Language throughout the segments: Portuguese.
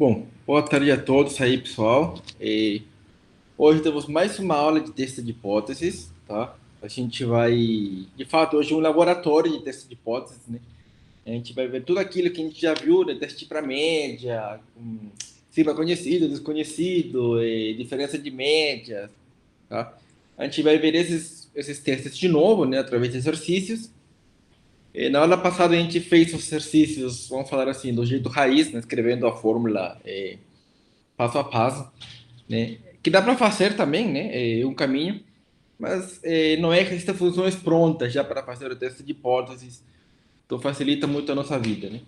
Bom, boa tarde a todos aí, pessoal. Hoje temos mais uma aula de teste de hipóteses, tá? A gente vai, de fato, hoje é um laboratório de teste de hipóteses, né? A gente vai ver tudo aquilo que a gente já viu, né? Teste para média, sigma conhecido, desconhecido, diferença de médias, tá? A gente vai ver esses testes de novo, né? Através de exercícios. Na aula passada a gente fez os exercícios, vamos falar assim, do jeito raiz, né? Escrevendo a fórmula passo a passo, né? Que dá para fazer também, né? É um caminho, mas não é que existem funções prontas já para fazer o teste de hipóteses, então facilita muito a nossa vida, né?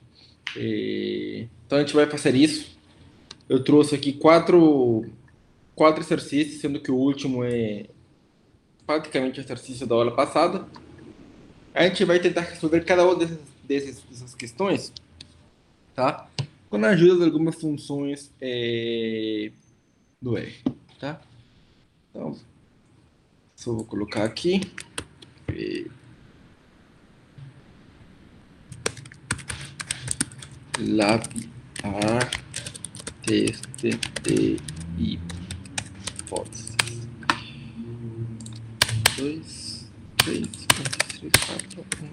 Então a gente vai fazer isso. Eu trouxe aqui quatro exercícios, sendo que o último é praticamente o exercício da aula passada. A gente vai tentar resolver cada uma dessas questões, tá? Com a ajuda de algumas funções do R, tá? Então, só vou colocar aqui. Lapiar teste de hipóteses. 2, 3, 4, 1.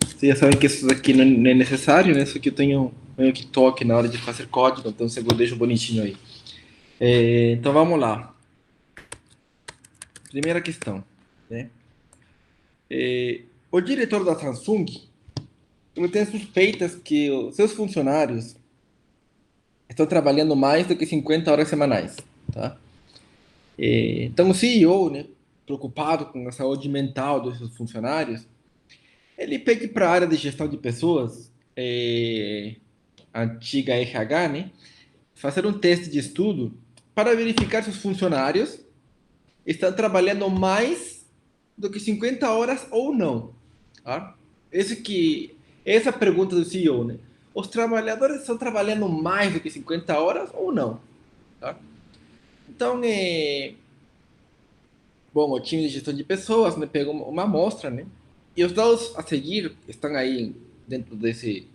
Vocês já sabem que isso aqui não é necessário, né? Isso aqui eu tenho que toque na hora de fazer código, então você deixa bonitinho aí. Então vamos lá. Primeira questão, né? O diretor da Samsung ele tem suspeitas que os seus funcionários estão trabalhando mais do que 50 horas semanais, tá? Então, o CEO, né, preocupado com a saúde mental dos seus funcionários, ele pede para a área de gestão de pessoas, a antiga RH, né, fazer um teste de estudo para verificar se os funcionários estão trabalhando mais do que 50 horas ou não. Tá? Essa é a pergunta do CEO, né? Os trabalhadores estão trabalhando mais do que 50 horas ou não? Tá? Então, bom, o time de gestão de pessoas, né, pegou uma amostra, né? E os dados a seguir estão aí dentro desse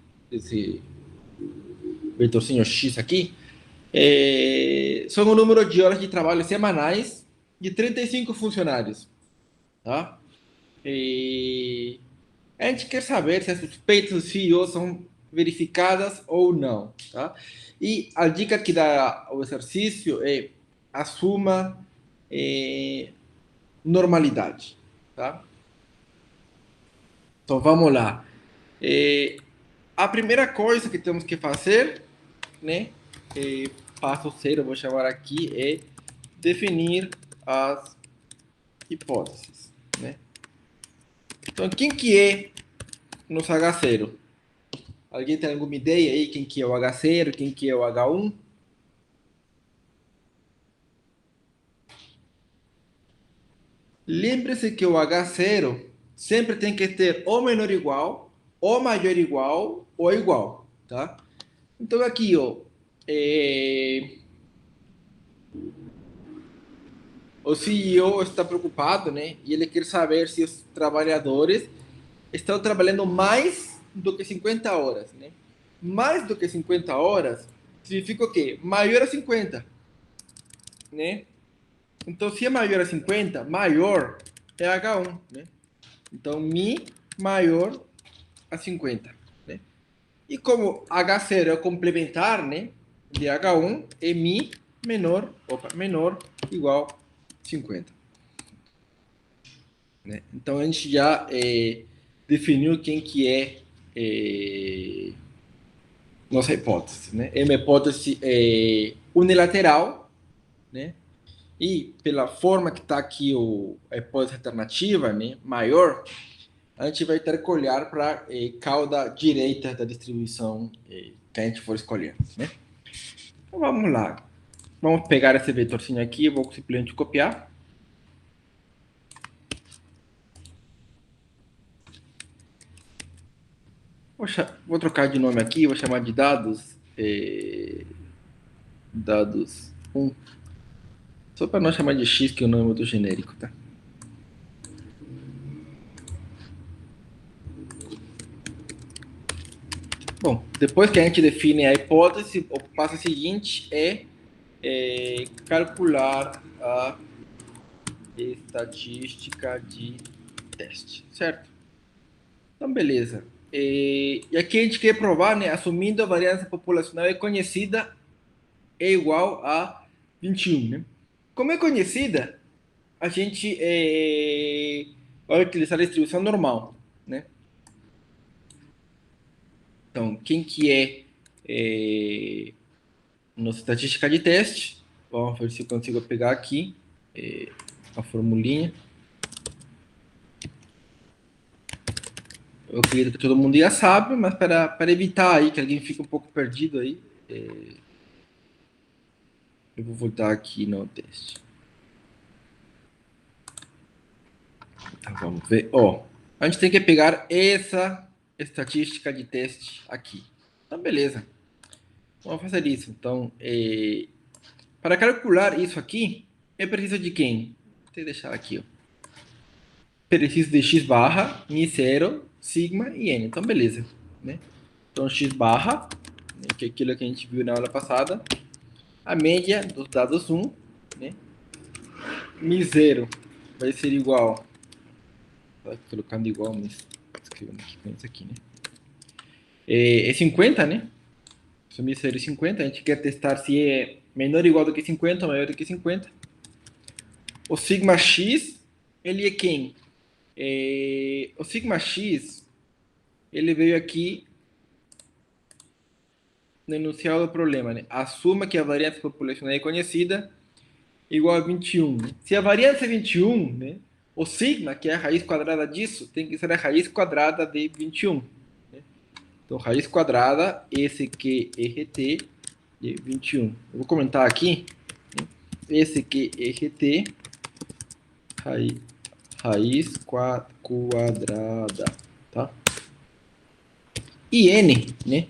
vetorzinho X aqui. São o número de horas de trabalho semanais de 35 funcionários, tá? E a gente quer saber se as suspeitas do CEO são verificadas ou não, tá? E a dica que dá o exercício é assuma normalidade, tá? Então vamos lá. É, a primeira coisa que temos que fazer, né? Passo zero, vou chamar aqui, é definir as hipóteses, né? Então, quem que é nosso H0? Alguém tem alguma ideia aí quem que é o H0, quem que é o H1? Lembre-se que o H0 sempre tem que ter ou menor ou igual, ou maior ou igual, ou igual, tá? Então aqui, ó, o CEO está preocupado, né? E ele quer saber se os trabalhadores estão trabalhando mais do que 50 horas, né? Mais do que 50 horas significa o quê? Maior a 50, né? Então, se é maior a 50, maior é H1, né? Então, mi maior a 50, né? E como H0 é o complementar, né? De H1, é mi menor igual 50. Né? Então, a gente já definiu quem que é nossa hipótese. Né? É uma hipótese unilateral, né? E pela forma que está aqui a hipótese alternativa, né, maior, a gente vai ter que olhar para cauda direita da distribuição que a gente for escolher. Né? Então vamos lá. Vamos pegar esse vetorzinho aqui, eu vou simplesmente copiar. Vou trocar de nome aqui, vou chamar de dados. Dados 1. Só para não chamar de X, que é o nome do genérico, tá? Bom, depois que a gente define a hipótese, o passo seguinte é calcular a estatística de teste, certo? Então, beleza. E aqui a gente quer provar, né, assumindo a variância populacional é conhecida é igual a 21, né? Como é conhecida, a gente vai utilizar a distribuição normal, né? Então, quem que nossa estatística de teste? Vamos ver se eu consigo pegar aqui a formulinha. Eu acredito que todo mundo já sabe, mas para evitar aí que alguém fique um pouco perdido aí, eu vou voltar aqui no teste. Então, vamos ver. Ó, a gente tem que pegar essa estatística de teste aqui. Então, beleza. Vamos fazer isso. Então, para calcular isso aqui, eu preciso de quem? Vou deixar aqui. Ó. Preciso de x barra, mi zero, sigma e n. Então, beleza. Né? Então, x barra, né, que é aquilo que a gente viu na aula passada, a média dos dados 1, né? Mi zero vai ser igual, tá colocando igual, mas escrevendo aqui com isso aqui, né? É 50, né? Se mi zero é 50, a gente quer testar se é menor ou igual do que 50 ou maior do que 50. O sigma x, ele é quem? O sigma x, ele veio aqui no enunciado do problema, né? Assuma que a variância populacional é conhecida igual a 21. Né? Se a variância é 21, né? O sigma, que é a raiz quadrada disso, tem que ser a raiz quadrada de 21. Né? Então, raiz quadrada, esse que RT de 21. Eu vou comentar aqui. Né? Esse que RT, raiz quadrada. Tá? E n, né?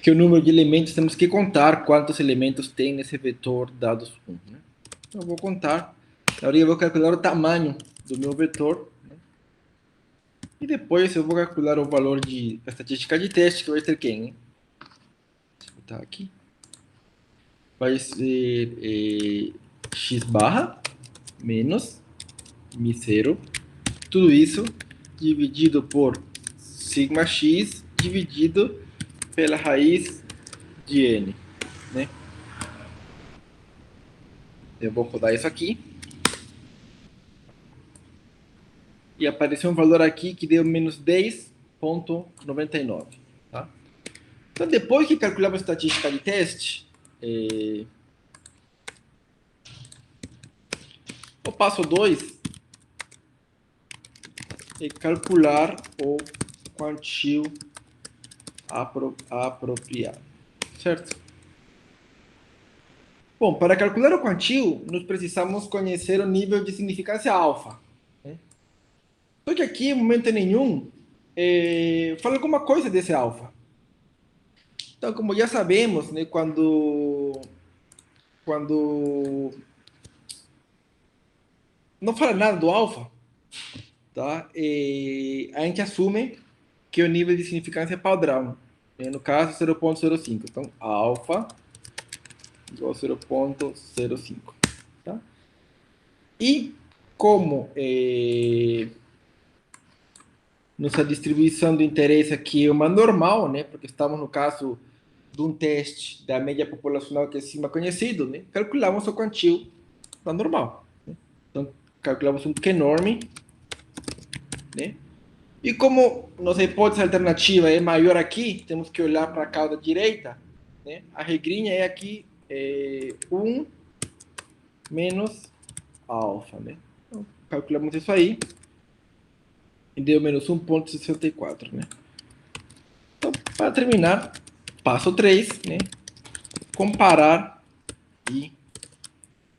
Que é o número de elementos, temos que contar quantos elementos tem nesse vetor dados 1. Né? Então, eu vou contar. Agora eu vou calcular o tamanho do meu vetor. Né? E depois eu vou calcular o valor de estatística de teste, que vai ser quem? Hein? Deixa eu botar aqui. Vai ser x barra menos mi zero. Tudo isso dividido por sigma x dividido pela raiz de n. Né? Eu vou rodar isso aqui. E apareceu um valor aqui que deu menos 10,99. Tá? Então, depois que calculamos a estatística de teste, o passo 2 é calcular o quantio apropriado. Certo? Bom, para calcular o quantio, nós precisamos conhecer o nível de significância alfa. Né? Só que aqui, em momento nenhum, fala alguma coisa desse alfa. Então, como já sabemos, né, quando não fala nada do alfa, tá? A gente assume que o nível de significância é padrão. Né? No caso, 0,05. Então, alfa igual a 0,05. Tá? E como nossa distribuição do interesse aqui é uma normal, né? Porque estamos no caso de um teste da média populacional que é acima conhecido, né? Calculamos o quantio da normal. Né? Então, calculamos um Q-norm, né? E como nossa hipótese alternativa é maior aqui, temos que olhar para a cauda direita, né? A regrinha é aqui 1 menos alfa, né? Então, calculamos isso aí e deu menos 1,64, né? Então, para terminar, passo 3, né? Comparar e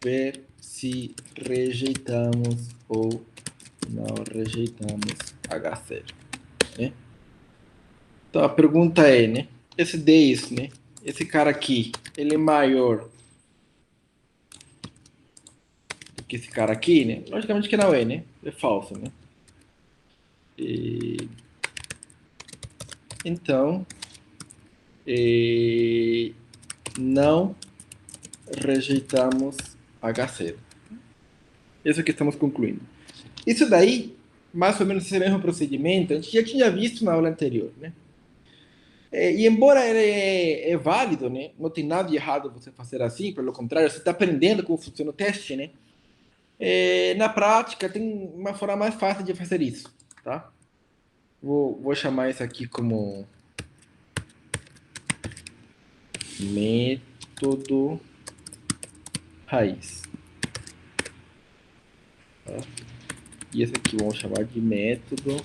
ver se rejeitamos ou não rejeitamos H0, né? Então a pergunta é, né? Esse 10, né? Esse cara aqui, ele é maior do que esse cara aqui, né? Logicamente que não é, né? É falso, né? Então, não rejeitamos H0. Isso que estamos concluindo. Isso daí, mais ou menos esse mesmo procedimento, a gente já tinha visto na aula anterior, né? E embora ele é válido, né? Não tem nada de errado você fazer assim, pelo contrário, você está aprendendo como funciona o teste, né? Na prática, tem uma forma mais fácil de fazer isso, tá? Vou chamar isso aqui como método raiz. Tá? E esse aqui vamos chamar de método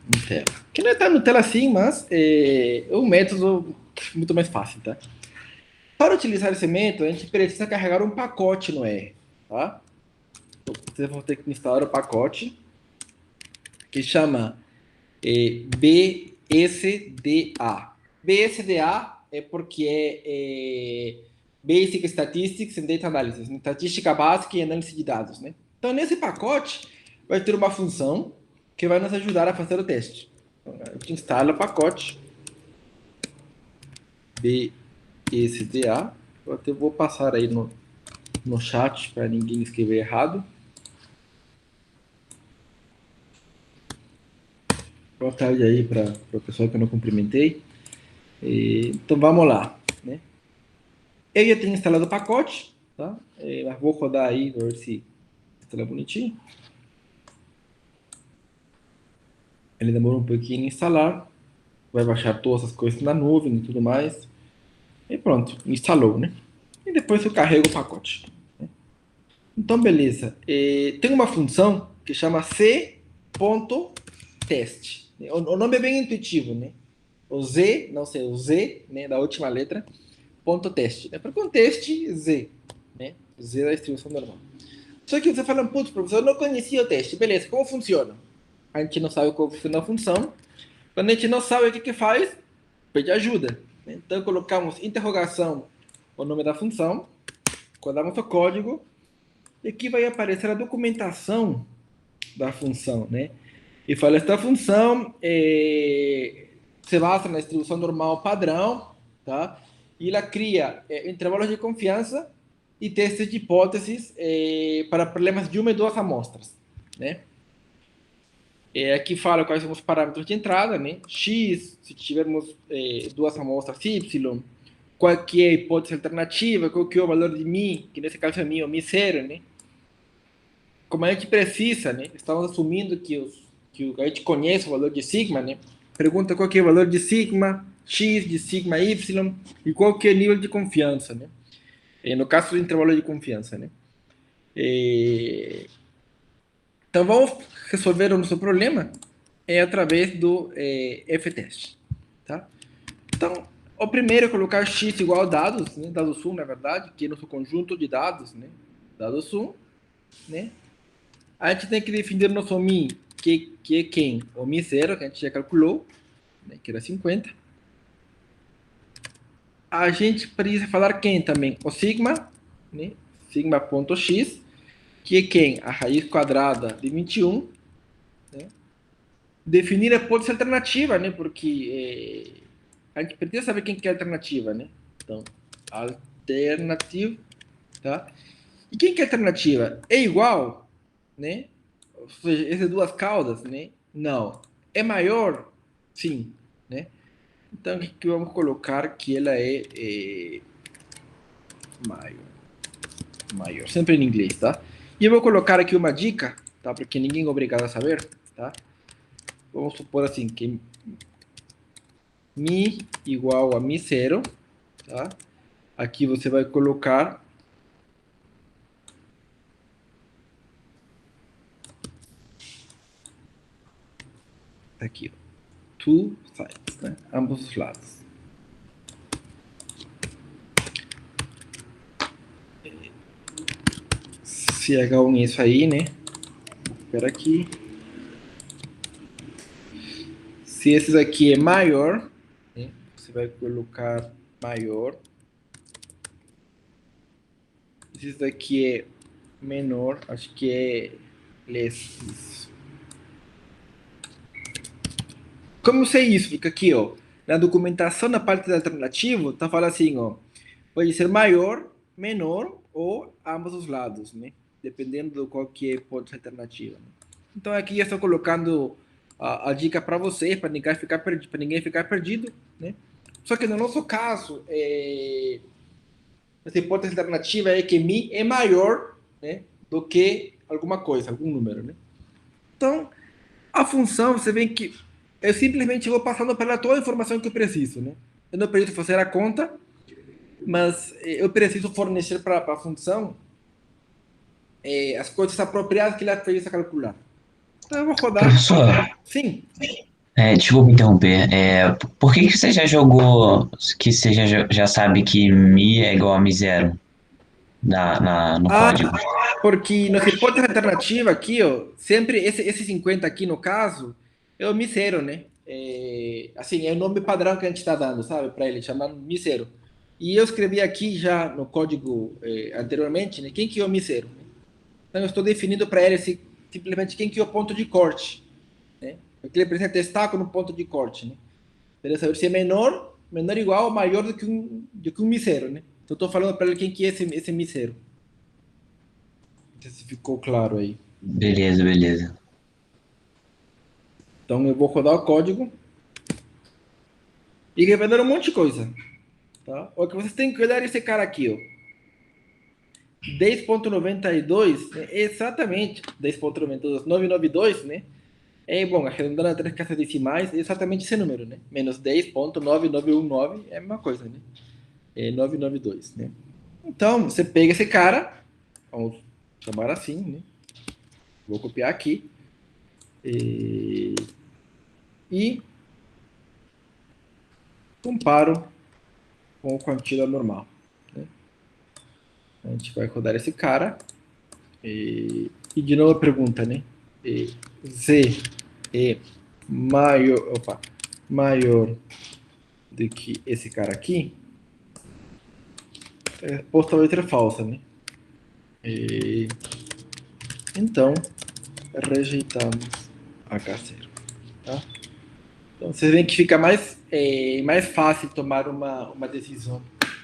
Nutella. Que não é tão Nutella assim, mas é um método muito mais fácil, tá? Para utilizar esse método, a gente precisa carregar um pacote no R, tá? Vocês vão ter que instalar o pacote que chama BSDA. BSDA é porque Basic Statistics and Data Analysis, né? Estatística básica e análise de dados, né? Então, nesse pacote, vai ter uma função que vai nos ajudar a fazer o teste. Então, a gente instala o pacote BSDA. Eu até vou passar aí no chat para ninguém escrever errado. Boa tarde aí para o pessoal que eu não cumprimentei. Então vamos lá, né? Eu já tenho instalado o pacote, tá? Mas vou rodar aí, ver se instala bonitinho. Ele demora um pouquinho em instalar, vai baixar todas as coisas na nuvem e tudo mais. E pronto, instalou, né? E depois eu carrego o pacote. Né? Então, beleza. Tem uma função que chama c.test. O nome é bem intuitivo, né? O Z, não sei, o Z, né, da última letra, ponto teste. É para um teste Z, né? Z da distribuição normal. Só que você fala, putz, professor, eu não conhecia o teste. Beleza, como funciona? A gente não sabe como funciona a função. Quando a gente não sabe o que faz, pede ajuda. Então, colocamos interrogação, o nome da função, codamos o código, e aqui vai aparecer a documentação da função, né? E fala, esta função se basa na distribuição normal padrão, tá? E ela cria intervalos de confiança e testes de hipóteses para problemas de uma e duas amostras, né? Aqui fala quais são os parâmetros de entrada, né? X, se tivermos duas amostras Y, qual que é a hipótese alternativa, qual que é o valor de mi, que nesse caso é mi ou mi zero, né? Como a gente precisa, né? Estamos assumindo que a gente conhece o valor de sigma, né? Pergunta qual que é o valor de sigma, x, de sigma y, e qual que é o nível de confiança, né? No caso do intervalo de confiança, né? Então, vamos resolver o nosso problema através do F-teste, tá? Então, o primeiro é colocar x igual a dados, né? Dados 1, na verdade, que é nosso conjunto de dados, né? Dados 1, né? A gente tem que definir o nosso mi, que é quem? O mi zero, que a gente já calculou, né? Que era 50. A gente precisa falar quem também? O sigma, né? Sigma.x, que é quem? A raiz quadrada de 21, né? Definir a hipótese alternativa, né? Porque a gente precisa saber quem que é a alternativa, né? Então, alternativa, tá? E quem que é a alternativa? É igual, né? Ou seja, essas duas caudas, né? Não. É maior? Sim, né? Então, o que vamos colocar que ela é maior? Maior, sempre em inglês, tá? E eu vou colocar aqui uma dica, tá? Porque ninguém é obrigado a saber, tá? Vamos supor assim, que mi igual a mi zero, tá? Aqui você vai colocar aqui, two sides, né? Ambos os lados. Se H1 é isso aí, né? Espera aqui. Se esses aqui é maior, né? Você vai colocar maior. Se esse daqui é menor, acho que é less. Como eu sei isso? Porque aqui, ó, na documentação, na parte da alternativa, tá falando assim, ó, pode ser maior, menor ou ambos os lados, né? Dependendo do qual que é a hipótese alternativa. Né? Então aqui eu estou colocando a dica para vocês, para ninguém ficar perdido, né? Só que no nosso caso, essa hipótese alternativa é que mi é maior, né, do que alguma coisa, algum número, né? Então, a função, você vê que eu simplesmente vou passando pela toda a informação que eu preciso, né? Eu não preciso fazer a conta, mas eu preciso fornecer para a função as coisas apropriadas que ela precisa calcular. Então, eu vou rodar. Professor, Sim. desculpa interromper. Por que você já jogou, que você já sabe que Mi é igual a Mi zero no Ah, código? porque nas hipóteses alternativas aqui, ó, sempre esse 50 aqui no caso, é o misero, né? Assim, é o nome padrão que a gente está dando, sabe? Para ele, chamando misero. E eu escrevi aqui já no código anteriormente, né? Quem que é o misero? Né? Então, eu estou definindo para ele simplesmente quem que é o ponto de corte, né? Porque ele precisa testar com um ponto de corte, né? Para saber se é menor igual ou maior do que um misero, né? Então, estou falando para ele quem que é esse misero. Não sei se ficou claro aí. Beleza, beleza. Então eu vou rodar o código e revelar um monte de coisa. Tá? O que vocês têm que olhar é esse cara aqui, ó. 10.92, né? Exatamente 10.92, 992, né? Bom, arredondando a três casas decimais, é exatamente esse número, né? Menos 10.9919 é a mesma coisa, né? É 992, né? Então, você pega esse cara, vamos chamar assim, né? Vou copiar aqui. E comparo com o quantida normal. Né? A gente vai rodar esse cara. E de novo a pergunta, né? Z é maior do que esse cara aqui? A resposta vai ser falsa, né? Então, rejeitamos H0. Tá? Então, vocês veem que fica mais fácil tomar uma decisão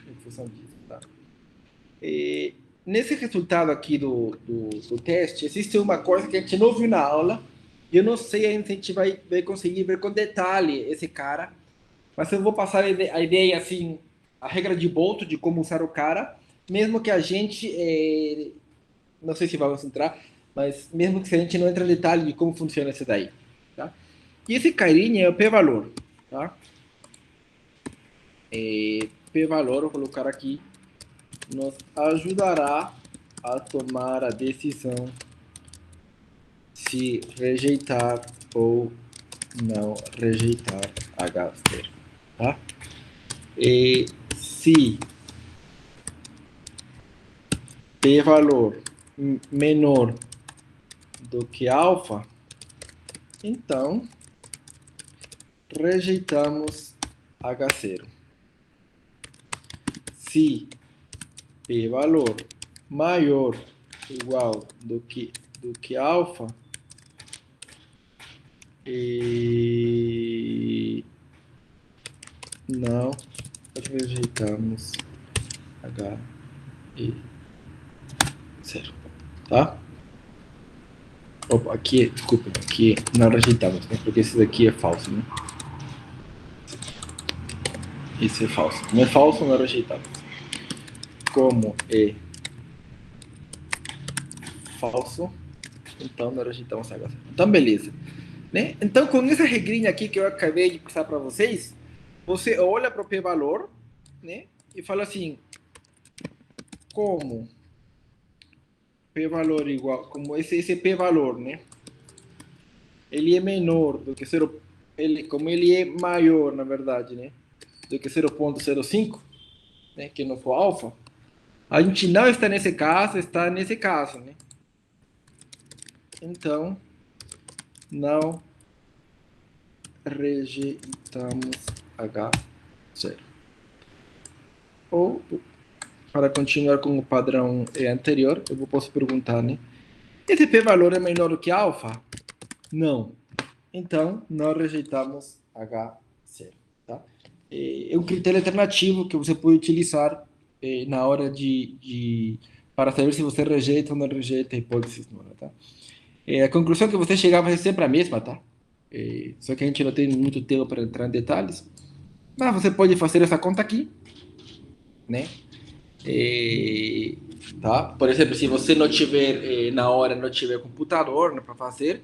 em função disso. Tá? Nesse resultado aqui do teste, existe uma coisa que a gente não viu na aula. E eu não sei ainda se a gente vai conseguir ver com detalhe esse cara. Mas eu vou passar a ideia, assim, a regra de Bolt de como usar o cara. Mesmo que a gente, não sei se vamos entrar, mas mesmo que a gente não entre em detalhe de como funciona esse daí. Tá? E esse carinha é o p-valor. Tá? P-valor, vou colocar aqui, nos ajudará a tomar a decisão se rejeitar ou não rejeitar a Gaster, tá? E se p-valor menor do que alfa, então rejeitamos H0. Se p-valor maior ou igual do que alfa, e não rejeitamos H e 0, tá? Opa, aqui, desculpa, aqui não rejeitamos, né? Porque esse daqui é falso, né? Esse é falso. Não é falso, não é rejeitado. Como é falso, então não rejeitamos H0. Então, beleza. Né? Então, com essa regrinha aqui que eu acabei de passar para vocês, você olha para o p-valor, né? E fala assim, como p-valor igual, como esse p-valor, né? Ele é menor do que como ele é maior, na verdade, né? Do que 0.05, né? Que não for alfa, a gente não está nesse caso, está nesse caso, né? Então, não rejeitamos H0. Ou, para continuar com o padrão anterior, posso perguntar, né? Esse p-valor é menor do que alfa? Não. Então, não rejeitamos H0. Tá? É um critério alternativo que você pode utilizar na hora para saber se você rejeita ou não rejeita a hipótese nula. Tá? A conclusão que você chegar vai ser sempre a mesma, tá? Só que a gente não tem muito tempo para entrar em detalhes. Mas você pode fazer essa conta aqui, né? É, tá? Por exemplo, se você não tiver na hora, não tiver computador, né, para fazer,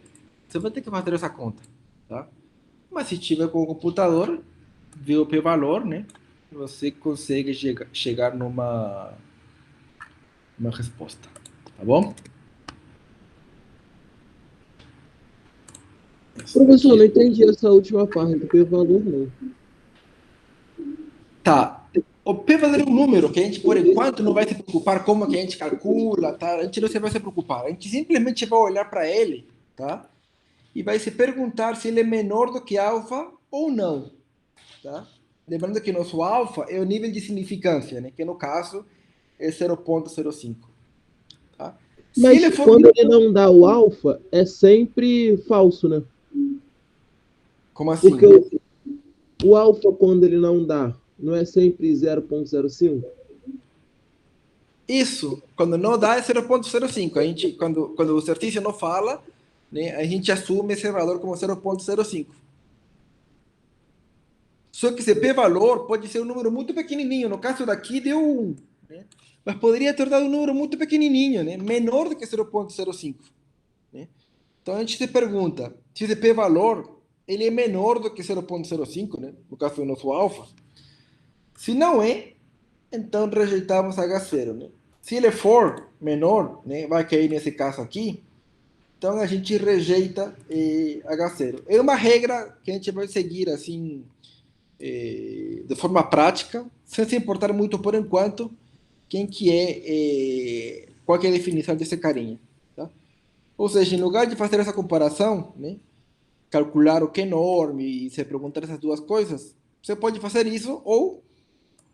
você vai ter que fazer essa conta, tá? Mas se tiver com o computador, vê o p-valor, né? Você consegue chegar uma resposta, tá bom? Professor, não entendi essa última parte do p-valor, não. Tá. O p-valor é um número que a gente, por enquanto, não vai se preocupar como que a gente calcula, tá? A gente não vai se preocupar. A gente simplesmente vai olhar para ele, tá? E vai se perguntar se ele é menor do que alfa ou não, tá? Lembrando que nosso alfa é o nível de significância, né? Que no caso é 0,05. Tá? Mas quando ele não dá o alfa, é sempre falso, né? Como assim? Porque o alfa, quando ele não dá, não é sempre 0,05? Isso, quando não dá é 0,05. A gente, quando o exercício não fala, né, a gente assume esse valor como 0,05. Só que esse p-valor pode ser um número muito pequenininho. No caso daqui deu 1, né? Mas poderia ter dado um número muito pequenininho, né? Menor do que 0,05. Né? Então a gente se pergunta se esse p-valor ele é menor do que 0,05, né? No caso do nosso alfa. Se não é, então rejeitamos H0. Né? Se ele for menor, né, vai cair nesse caso aqui, então a gente rejeita H0. É uma regra que a gente vai seguir assim de forma prática, sem se importar muito por enquanto quem que qual que é a definição desse carinha. Tá? Ou seja, em lugar de fazer essa comparação, né, calcular o que é enorme e se perguntar essas duas coisas, você pode fazer isso ou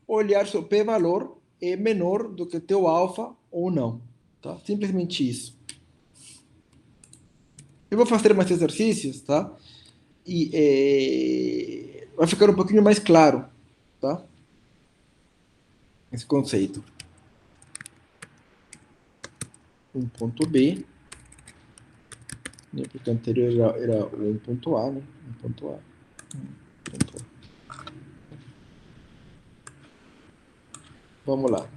olhar se o p-valor é menor do que o teu alfa ou não. Tá? Simplesmente isso. Eu vou fazer mais exercícios, tá? E vai ficar um pouquinho mais claro, tá? Esse conceito. Um ponto B, né? Porque o anterior era um ponto A, né? Um ponto A. Ponto A. Vamos lá.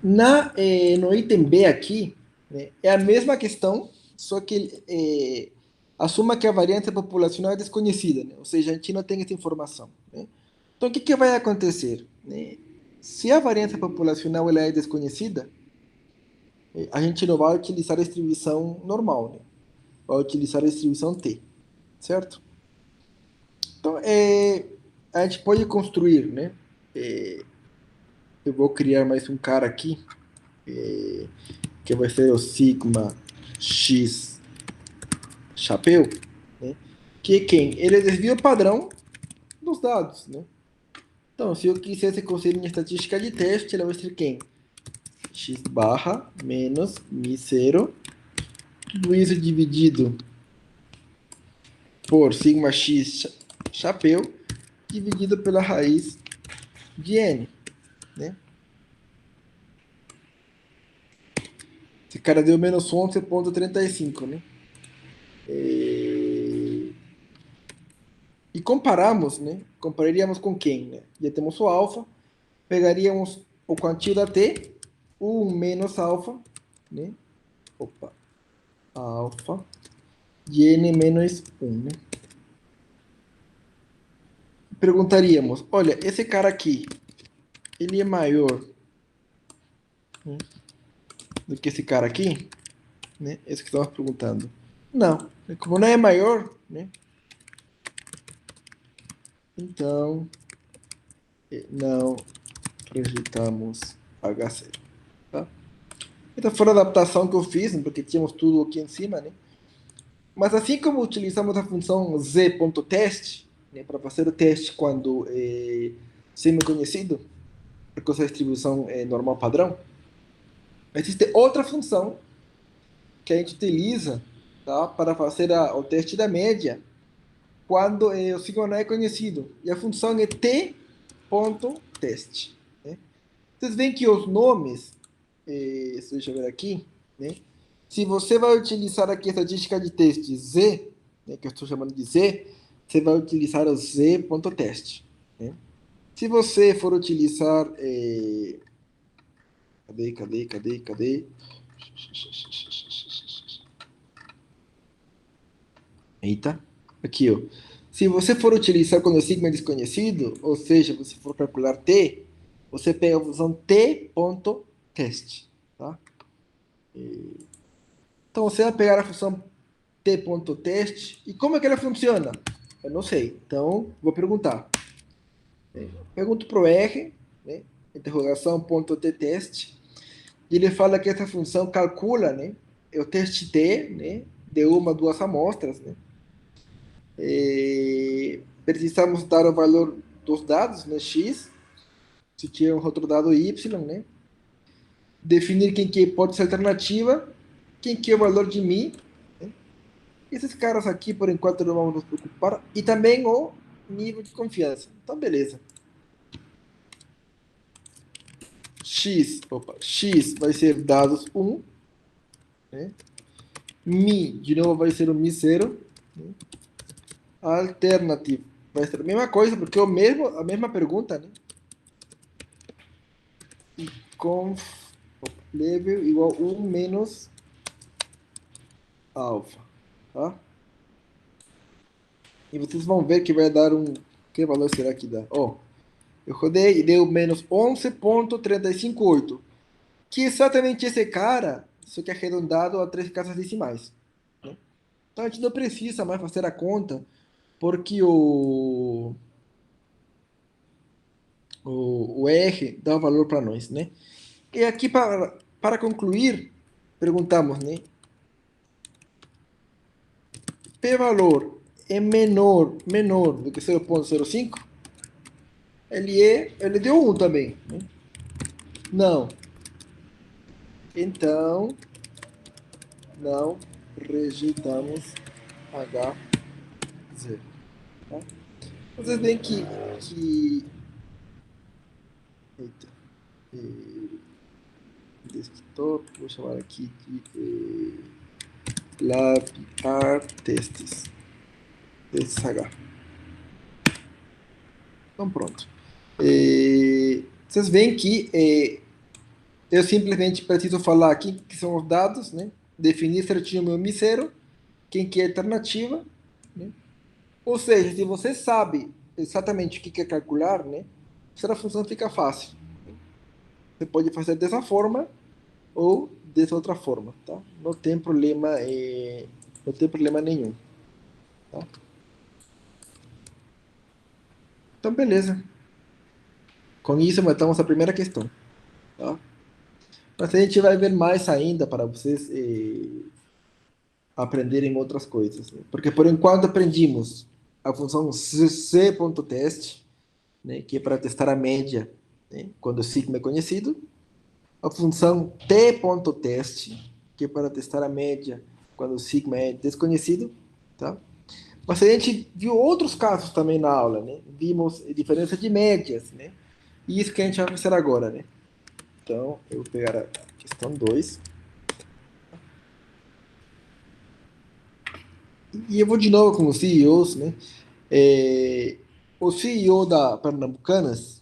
No item B aqui, né, é a mesma questão, só que assuma que a variância populacional é desconhecida, né? Ou seja, a gente não tem essa informação. Né? Então, o que vai acontecer? Né? Se a variância populacional ela é desconhecida, a gente não vai utilizar a distribuição normal, né? Vai utilizar a distribuição T, certo? Então, a gente pode construir, né? Eu vou criar mais um cara aqui, que vai ser o sigma x chapéu, né? Que é quem? Ele desvia o padrão dos dados, né? Então, se eu quisesse conseguir minha estatística de teste, ela vai ser quem? X barra menos mi0, tudo isso dividido por sigma x chapéu, dividido pela raiz de n, né? Esse cara deu menos 11,35, né? E comparamos, né? Compararíamos com quem, né? Já temos o alfa, pegaríamos o quantio da t, 1 menos alfa, né? Opa, alfa, de n menos 1, né? Perguntaríamos, olha, esse cara aqui, ele é maior, né, do que esse cara aqui? Né? Esse que estamos perguntando. Não, como não é maior, né? Então, não rejeitamos H0. Tá? Essa foi a adaptação que eu fiz, porque tínhamos tudo aqui em cima, né? Mas assim como utilizamos a função z.test, né, para fazer o teste quando semi-conhecido, porque essa distribuição é normal padrão, existe outra função que a gente utiliza tá? Para fazer o teste da média quando o sigma não é conhecido. E a função é t.teste. Né? Vocês veem que os nomes, deixa eu ver aqui, né? Se você vai utilizar aqui a estatística de teste Z, né, que eu estou chamando de Z, você vai utilizar o z.teste. Né? Se você for utilizar... cadê? Eita, aqui, ó. Se você for utilizar quando o sigma é desconhecido, ou seja, você for calcular t, você pega a função t.teste, tá? Então você vai pegar a função t.teste, e como é que ela funciona? Eu não sei, então vou perguntar. Pergunto para o R, né? Interrogação ponto t-teste, e ele fala que essa função calcula, né? O teste t, né? De uma ou duas amostras, né? Precisamos dar o valor dos dados, né, x, se tiver um outro dado y, né, definir quem que é a hipótese alternativa, quem que é o valor de mi, né? Esses caras aqui, por enquanto, não vamos nos preocupar, e também o nível de confiança. Então, beleza. X vai ser dados 1, né? Mi, de novo, vai ser o mi 0, né? Alternativo vai ser a mesma coisa, porque é a mesma pergunta, né? Conf level igual 1 menos alfa, tá? E vocês vão ver que vai dar um... Que valor será que dá? Ó, eu rodei e deu menos 11,358, que é exatamente esse cara, só que arredondado a 3 casas decimais, né? Então a gente não precisa mais fazer a conta, porque o R dá o valor para nós, né? E aqui, para concluir, perguntamos, né? P-valor é menor do que 0,05? Ele deu 1 também, né? Não. Então, não rejeitamos H0. Tá? Vocês veem que eita, desktop, vou chamar aqui de lab testes. Testes H. Então, pronto. Vocês veem que eu simplesmente preciso falar aqui que são os dados, né? Definir certinho o meu misero, quem que é a alternativa, né? Ou seja, se você sabe exatamente o que quer calcular, né? Essa função fica fácil. Você pode fazer dessa forma ou dessa outra forma, tá? Não tem problema, não tem problema nenhum, tá? Então, beleza. Com isso, matamos a primeira questão, tá? Mas a gente vai ver mais ainda para vocês aprenderem outras coisas, né? Porque por enquanto aprendimos a função c.test, né, que é para testar a média, né, quando o sigma é conhecido, a função t.test, que é para testar a média quando o sigma é desconhecido, tá? Mas a gente viu outros casos também na aula, né? Vimos diferença de médias, né? E isso que a gente vai fazer agora, né? Então, eu vou pegar a questão 2. E eu vou de novo com os CEOs, né? O CEO da Pernambucanas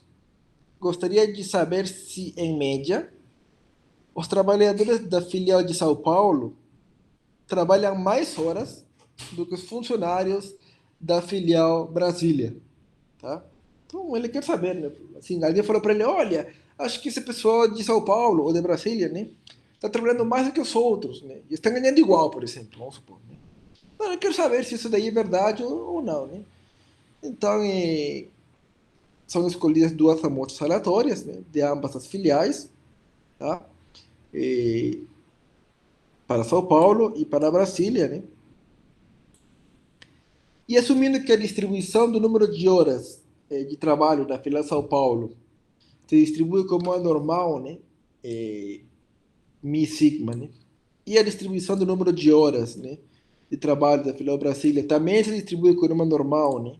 gostaria de saber se, em média, os trabalhadores da filial de São Paulo trabalham mais horas do que os funcionários da filial Brasília, tá? Então, ele quer saber, né? Assim, alguém falou para ele, olha, acho que esse pessoal de São Paulo ou de Brasília, né, está trabalhando mais do que os outros, né? E estão ganhando igual, por exemplo, vamos supor, né? Então, eu quero saber se isso daí é verdade ou não, né? Então, são escolhidas duas amostras aleatórias, né, de ambas as filiais, tá? Para São Paulo e para Brasília, né? E assumindo que a distribuição do número de horas de trabalho da filial São Paulo se distribui como a normal, né? Mi sigma, né? E a distribuição do número de horas, né, de trabalho da Filial Brasília também se distribui com uma normal, né?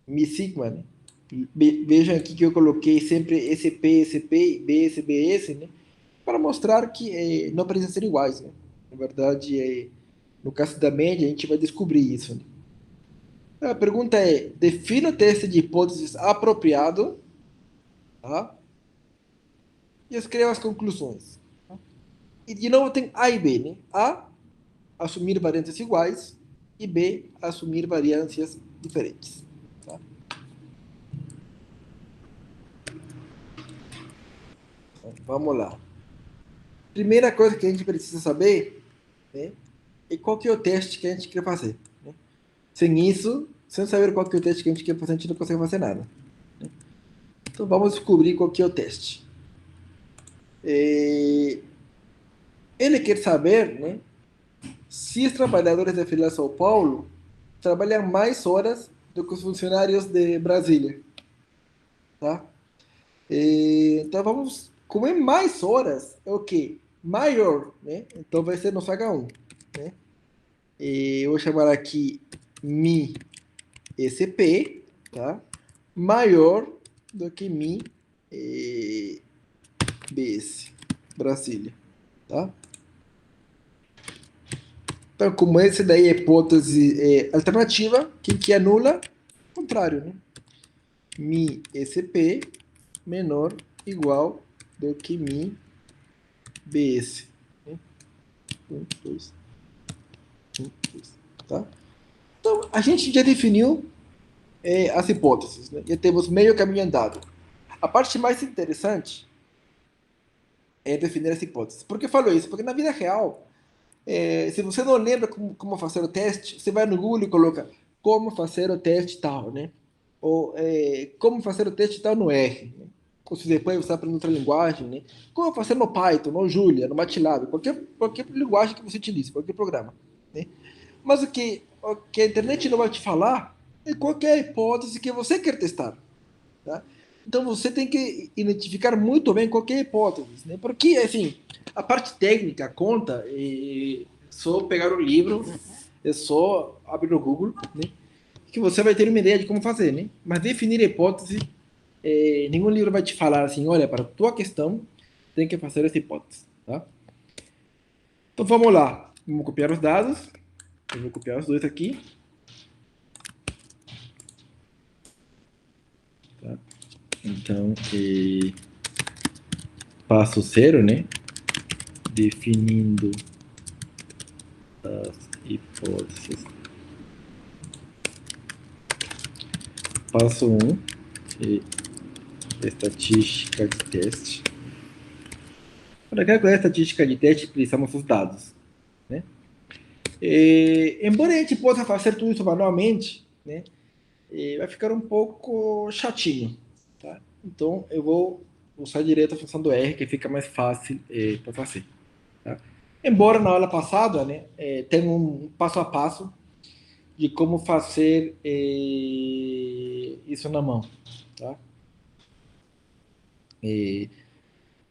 Mi sigma, né? Vejam aqui que eu coloquei sempre SP, SP, BS, BS, né? Para mostrar que não precisam ser iguais, né? Na verdade, no caso da média, a gente vai descobrir isso, né? A pergunta é: defina o teste de hipóteses apropriado, tá? E escreva as conclusões. Tá? E de novo tem A e B, né? A, assumir variâncias iguais, e B, assumir variâncias diferentes. Tá? Então, vamos lá. Primeira coisa que a gente precisa saber, né, é qual que é o teste que a gente quer fazer. Né? Sem isso, sem saber qual que é o teste que a gente quer fazer, a gente não consegue fazer nada. Né? Então vamos descobrir qual que é o teste. Ele quer saber, né, se os trabalhadores da Filial São Paulo trabalham mais horas do que os funcionários de Brasília. Tá? Então vamos, como é mais horas, é o quê? Maior, né? Então vai ser nosso H1. Né? Eu vou chamar aqui Mi SP, tá? Maior do que Mi BS, Brasília. Tá? Então, como esse daí é hipótese alternativa, quem que anula? Contrário, né? Mi SP menor igual do que Mi BS. Né? 1, 2, 1, 2, tá? Então, a gente já definiu as hipóteses, né? Já temos meio caminho andado. A parte mais interessante é definir as hipóteses. Por que eu falo isso? Porque na vida real, se você não lembra como fazer o teste, você vai no Google e coloca como fazer o teste tal, né? Ou como fazer o teste tal no R. Né? Ou se depois você aprende outra linguagem, né? Como fazer no Python, no Julia, no MATLAB, qualquer linguagem que você utilize, qualquer programa. Né? Mas o que a internet não vai te falar é qual é a hipótese que você quer testar. Tá? Então você tem que identificar muito bem qual é a hipótese. Né? Porque, assim, a parte técnica conta, só pegar o livro, é só abrir o Google, né? Que você vai ter uma ideia de como fazer. Né? Mas definir a hipótese, nenhum livro vai te falar assim, olha, para a tua questão, tem que fazer essa hipótese. Tá? Então vamos lá. Vamos copiar os dados. Eu vou copiar os dois aqui. Tá? Então, passo 0, né? Definindo as hipóteses. Passo 1, estatística de teste. Para calcular a estatística de teste, precisamos dos dados. Né? Embora a gente possa fazer tudo isso manualmente, né? Vai ficar um pouco chatinho. Tá? Então, eu vou usar direto a função do R, que fica mais fácil para fazer. Tá? Embora na aula passada, né, tem um passo a passo de como fazer isso na mão. Tá?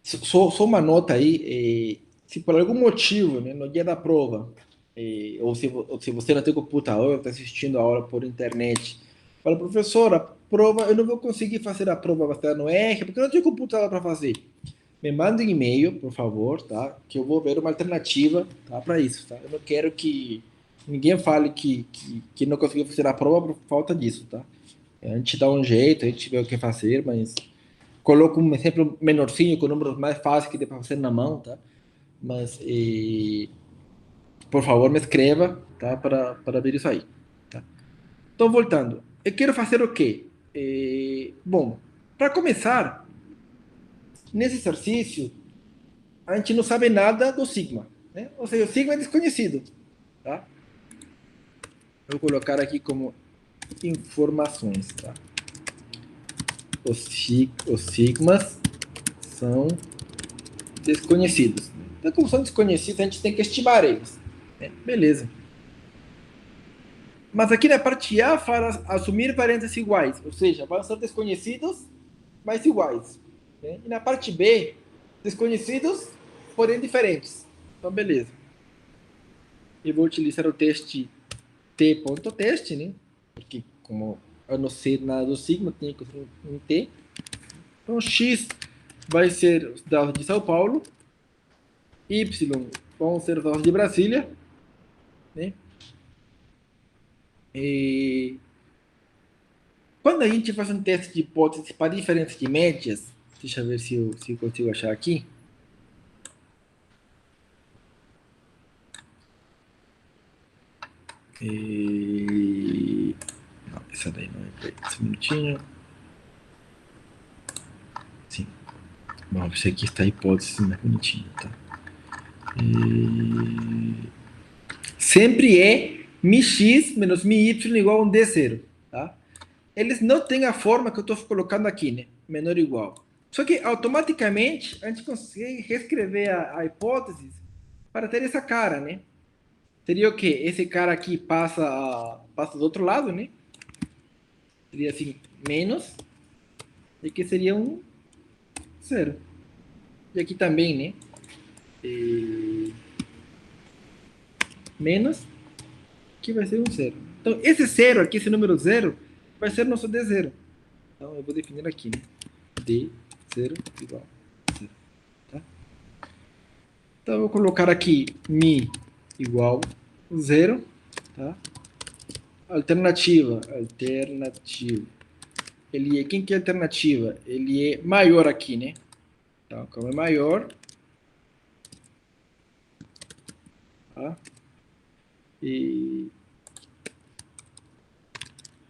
Só uma nota aí, se por algum motivo, né, no dia da prova, ou se você não tem computador, está assistindo a aula por internet, fala, professora, prova, eu não vou conseguir fazer a prova baseada no R, porque eu não tenho computador para fazer. Me manda um e-mail, por favor, tá? Que eu vou ver uma alternativa, tá? Para isso, tá? Eu não quero que ninguém fale que não conseguiu fazer a prova por falta disso, tá? A gente dá um jeito, a gente vê o que fazer, mas coloco um exemplo menorzinho, com números mais fáceis que dê para fazer na mão, tá? Mas, por favor, me escreva, tá? Para ver isso aí, tá? Então, voltando. Eu quero fazer o quê? Bom, para começar, nesse exercício, a gente não sabe nada do sigma, né? Ou seja, o sigma é desconhecido, tá? Eu vou colocar aqui como informações, tá? Os sigmas são desconhecidos. Então, como são desconhecidos, a gente tem que estimar eles. Né? Beleza. Mas aqui na parte A fala assumir parênteses iguais, ou seja, vão ser desconhecidos, mas iguais. Né? E na parte B, desconhecidos, porém diferentes. Então, beleza. eu vou utilizar o teste t.teste, né? Porque como eu não sei nada do signo, tem que ser um t. Então, x vai ser os dados de São Paulo, y vão ser os dados de Brasília, né? E quando a gente faz um teste de hipótese para diferença de médias, deixa eu ver se eu consigo achar aqui. Não, essa daí não é. Peraí, um minutinho. Sim. Bom, esse aqui está a hipótese mais bonitinho, tá? Sempre é μx menos μy igual a um d0, tá? Eles não têm a forma que eu estou colocando aqui, né? Menor ou igual. Só que automaticamente a gente consegue reescrever a hipótese para ter essa cara, né? Seria o quê? Esse cara aqui passa do outro lado, né? Seria assim, menos. E aqui seria um 0. E aqui também, né? Menos, que vai ser um 0. Então, esse 0 aqui, esse número 0, vai ser nosso D0. Então, eu vou definir aqui, né? D0 igual a 0. Tá? Então, eu vou colocar aqui mi igual a 0. Tá? Alternativa. Quem que é alternativa? Ele é maior aqui, né? Então, como é maior, tá? E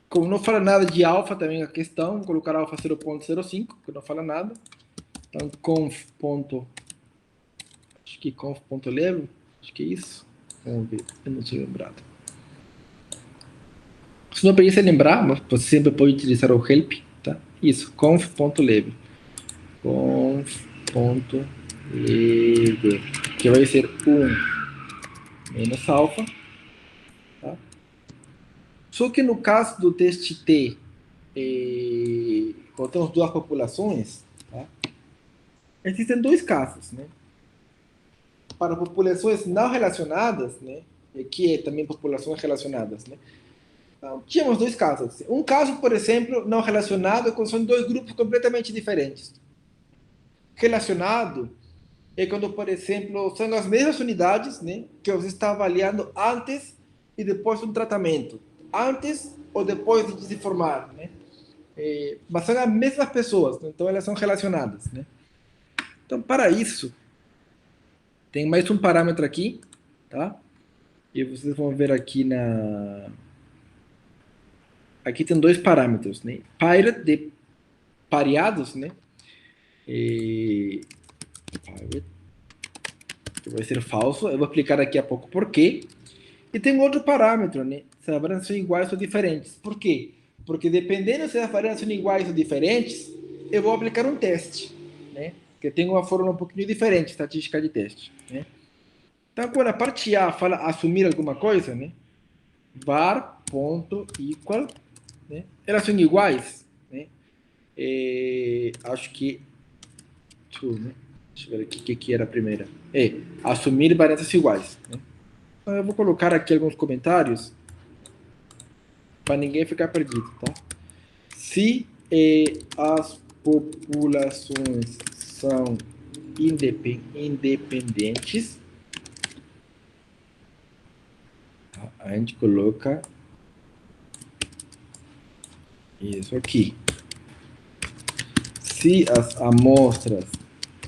como não fala nada de alfa também a questão, vou colocar alfa 0.05, que não fala nada. Então, conf.level, acho que é isso. Vamos ver, eu não estou lembrado. Se não precisa lembrar, mas você sempre pode utilizar o help, tá? Isso, conf.level. Conf.level, que vai ser 1 menos alfa. Tá? Só que no caso do teste T, quando temos duas populações, tá? Existem dois casos, né? Para populações não relacionadas, né? Que é também populações relacionadas, né? Então, tínhamos dois casos. Um caso, por exemplo, não relacionado, quando são dois grupos completamente diferentes. Relacionado é quando, por exemplo, são as mesmas unidades, né? Que você está avaliando antes e depois do tratamento. Antes ou depois de se formar, né? Mas são as mesmas pessoas, né? Então elas são relacionadas, né? Então, para isso, tem mais um parâmetro aqui, tá? E vocês vão ver aqui aqui tem dois parâmetros, né? Pirate de pareados, né? Pirate, que vai ser falso. Eu vou explicar daqui a pouco por quê. E tem outro parâmetro, né? Se as variâncias são iguais ou diferentes. Por quê? Porque dependendo se as variâncias são iguais ou diferentes, eu vou aplicar um teste, né? Que tem uma fórmula um pouquinho diferente, estatística de teste, né? Então, quando a parte A fala assumir alguma coisa, né? var.equal, né? Elas são iguais, né? Acho que true, né? Deixa eu ver aqui o que era a primeira. Assumir variâncias iguais, né? Então, eu vou colocar aqui alguns comentários para ninguém ficar perdido, tá? Se as populações são independentes, a gente coloca isso aqui. Se as amostras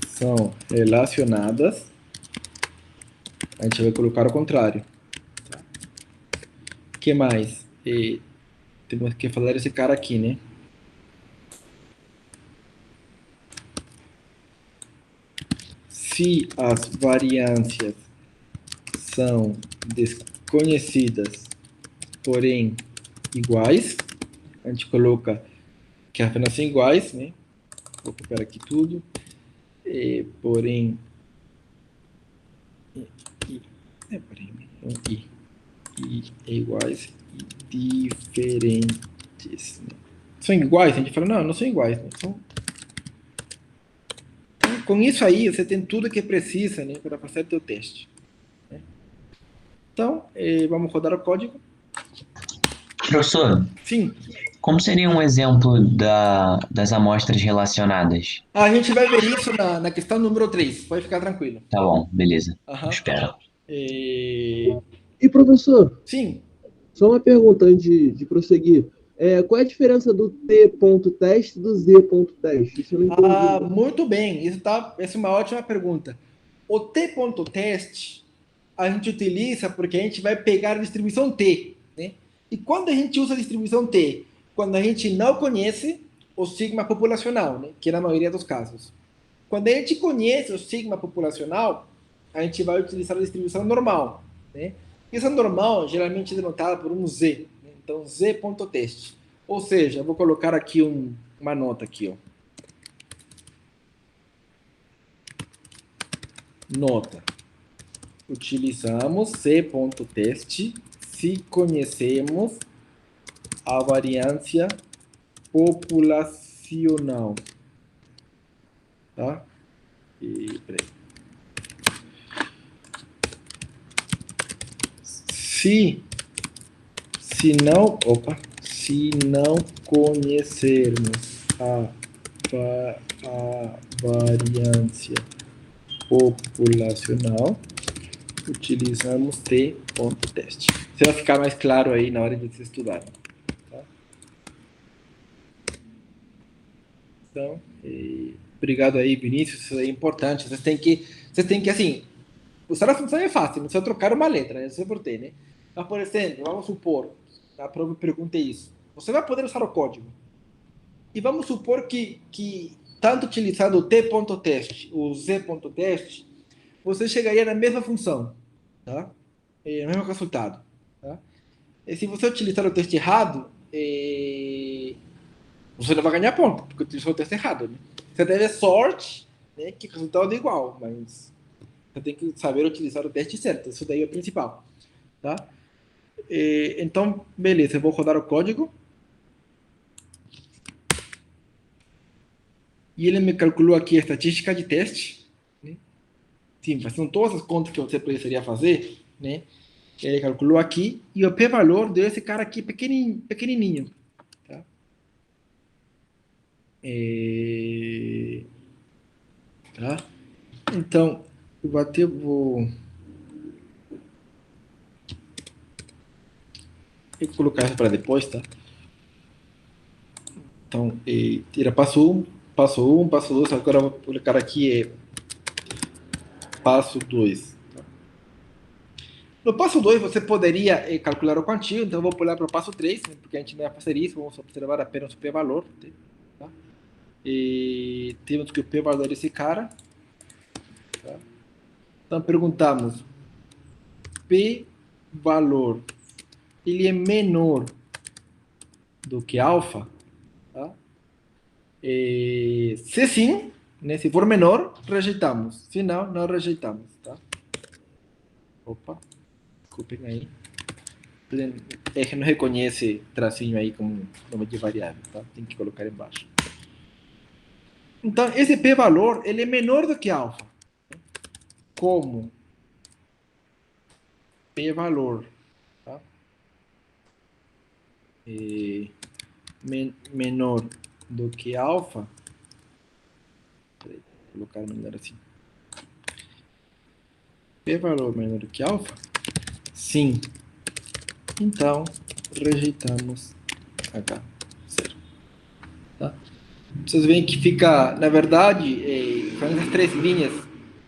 são relacionadas, a gente vai colocar o contrário. Tá? O que mais? Temos que falar esse cara aqui, né? Se as variâncias são desconhecidas, porém iguais, a gente coloca que as variâncias são iguais, né? Vou copiar aqui tudo. Porém iguais e diferentes. Né? São iguais? A gente fala, não são iguais. Né? Então, com isso aí, você tem tudo que precisa, né, para fazer o teu teste. Né? Então, vamos rodar o código. Professor, Sim. como seria um exemplo das amostras relacionadas? A gente vai ver isso na questão número 3. Pode ficar tranquilo. Tá bom, beleza. Aham. Espero. E professor, Sim. só uma pergunta antes de prosseguir. Qual é a diferença do T.teste e do Z.teste? Isso eu não entendi. Muito bem. Essa é uma ótima pergunta. O T.test a gente utiliza porque a gente vai pegar a distribuição T, né? E quando a gente usa a distribuição T? Quando a gente não conhece o sigma populacional, né? Que é na maioria dos casos. Quando a gente conhece o sigma populacional, a gente vai utilizar a distribuição normal, né? E essa normal geralmente é denotada por um Z, né? Então Z.test. Ou seja, eu vou colocar aqui uma nota aqui, ó. Nota. Utilizamos C.test se conhecemos a variância populacional. Tá? Peraí. Se não conhecermos a variância populacional, utilizamos T.test. Isso vai ficar mais claro aí na hora de vocês estudarem. Tá? Então, obrigado aí, Vinícius. Isso é importante. Vocês têm que assim, usar a função é fácil, não precisa trocar uma letra, né? Isso é por ter, né? Mas, por exemplo, vamos supor, a prova pergunta isso. Você vai poder usar o código. E vamos supor que tanto utilizando o T.test, o Z.test, você chegaria na mesma função, tá? No mesmo resultado, tá? E se você utilizar o teste errado, você não vai ganhar ponto, porque utilizou o teste errado, né? Você deve sorte, né, que o resultado é igual, mas você tem que saber utilizar o teste certo. Isso daí é o principal, tá? Então, beleza, eu vou rodar o código. E ele me calculou aqui a estatística de teste, né? Sim, fazendo todas as contas que você precisaria fazer, né? Ele calculou aqui e o p-valor deu esse cara aqui pequenininho, tá? Tá? Então, vou colocar isso para depois, tá? Então, tira passo 1, passo 2, agora eu vou colocar aqui passo 2. No passo 2, você poderia calcular o quantio, então eu vou pular para o passo 3, né, porque a gente não vai fazer isso, vamos observar apenas o p-valor. Tá? E temos que o p-valor desse cara. Tá? Então perguntamos, p-valor, ele é menor do que alfa? Tá? Se sim, né, se for menor, rejeitamos. Se não, não rejeitamos. Tá? Opa, desculpem aí. É que não reconhece tracinho aí como nome de variável, tá? Tem que colocar embaixo. Então, esse p-valor, ele é menor do que alfa. Como p-valor, tá? Menor do que alfa. Peraí, vou colocar melhor assim. P-valor menor do que alfa? Sim. Então, rejeitamos H. Zero. Tá? Vocês veem que fica, na verdade, com essas três linhas,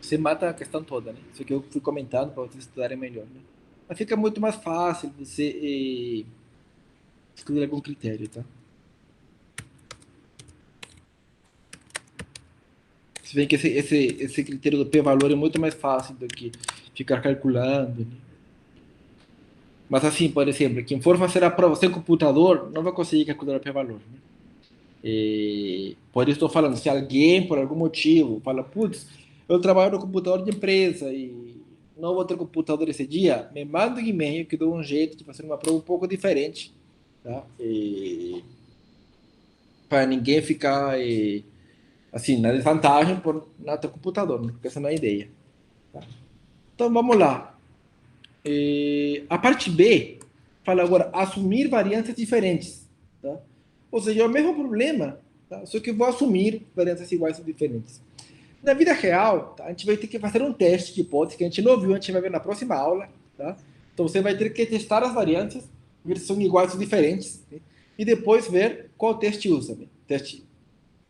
você mata a questão toda, né? Isso que eu fui comentando para vocês estudarem melhor, né? Mas fica muito mais fácil você estudar com critério, tá? Você vê que esse critério do p-valor é muito mais fácil do que ficar calculando, né? Mas assim, por exemplo, quem for fazer a prova sem computador não vai conseguir calcular o p-valor, né? Por isso estou falando, se alguém, por algum motivo, fala, putz, eu trabalho no computador de empresa e não vou ter computador esse dia, me manda um e-mail que dou um jeito de fazer uma prova um pouco diferente, tá? Para ninguém ficar assim, na desvantagem por não ter computador, né? Porque essa não é a ideia. Tá? Então vamos lá. A parte B fala agora assumir variâncias diferentes. Tá? Ou seja, é o mesmo problema, tá? Só que eu vou assumir variâncias iguais ou diferentes. Na vida real, tá? A gente vai ter que fazer um teste de hipótese que a gente não viu, a gente vai ver na próxima aula. Tá? Então você vai ter que testar as variâncias, ver se são iguais ou diferentes, né? E depois ver qual teste usa. Né? Teste.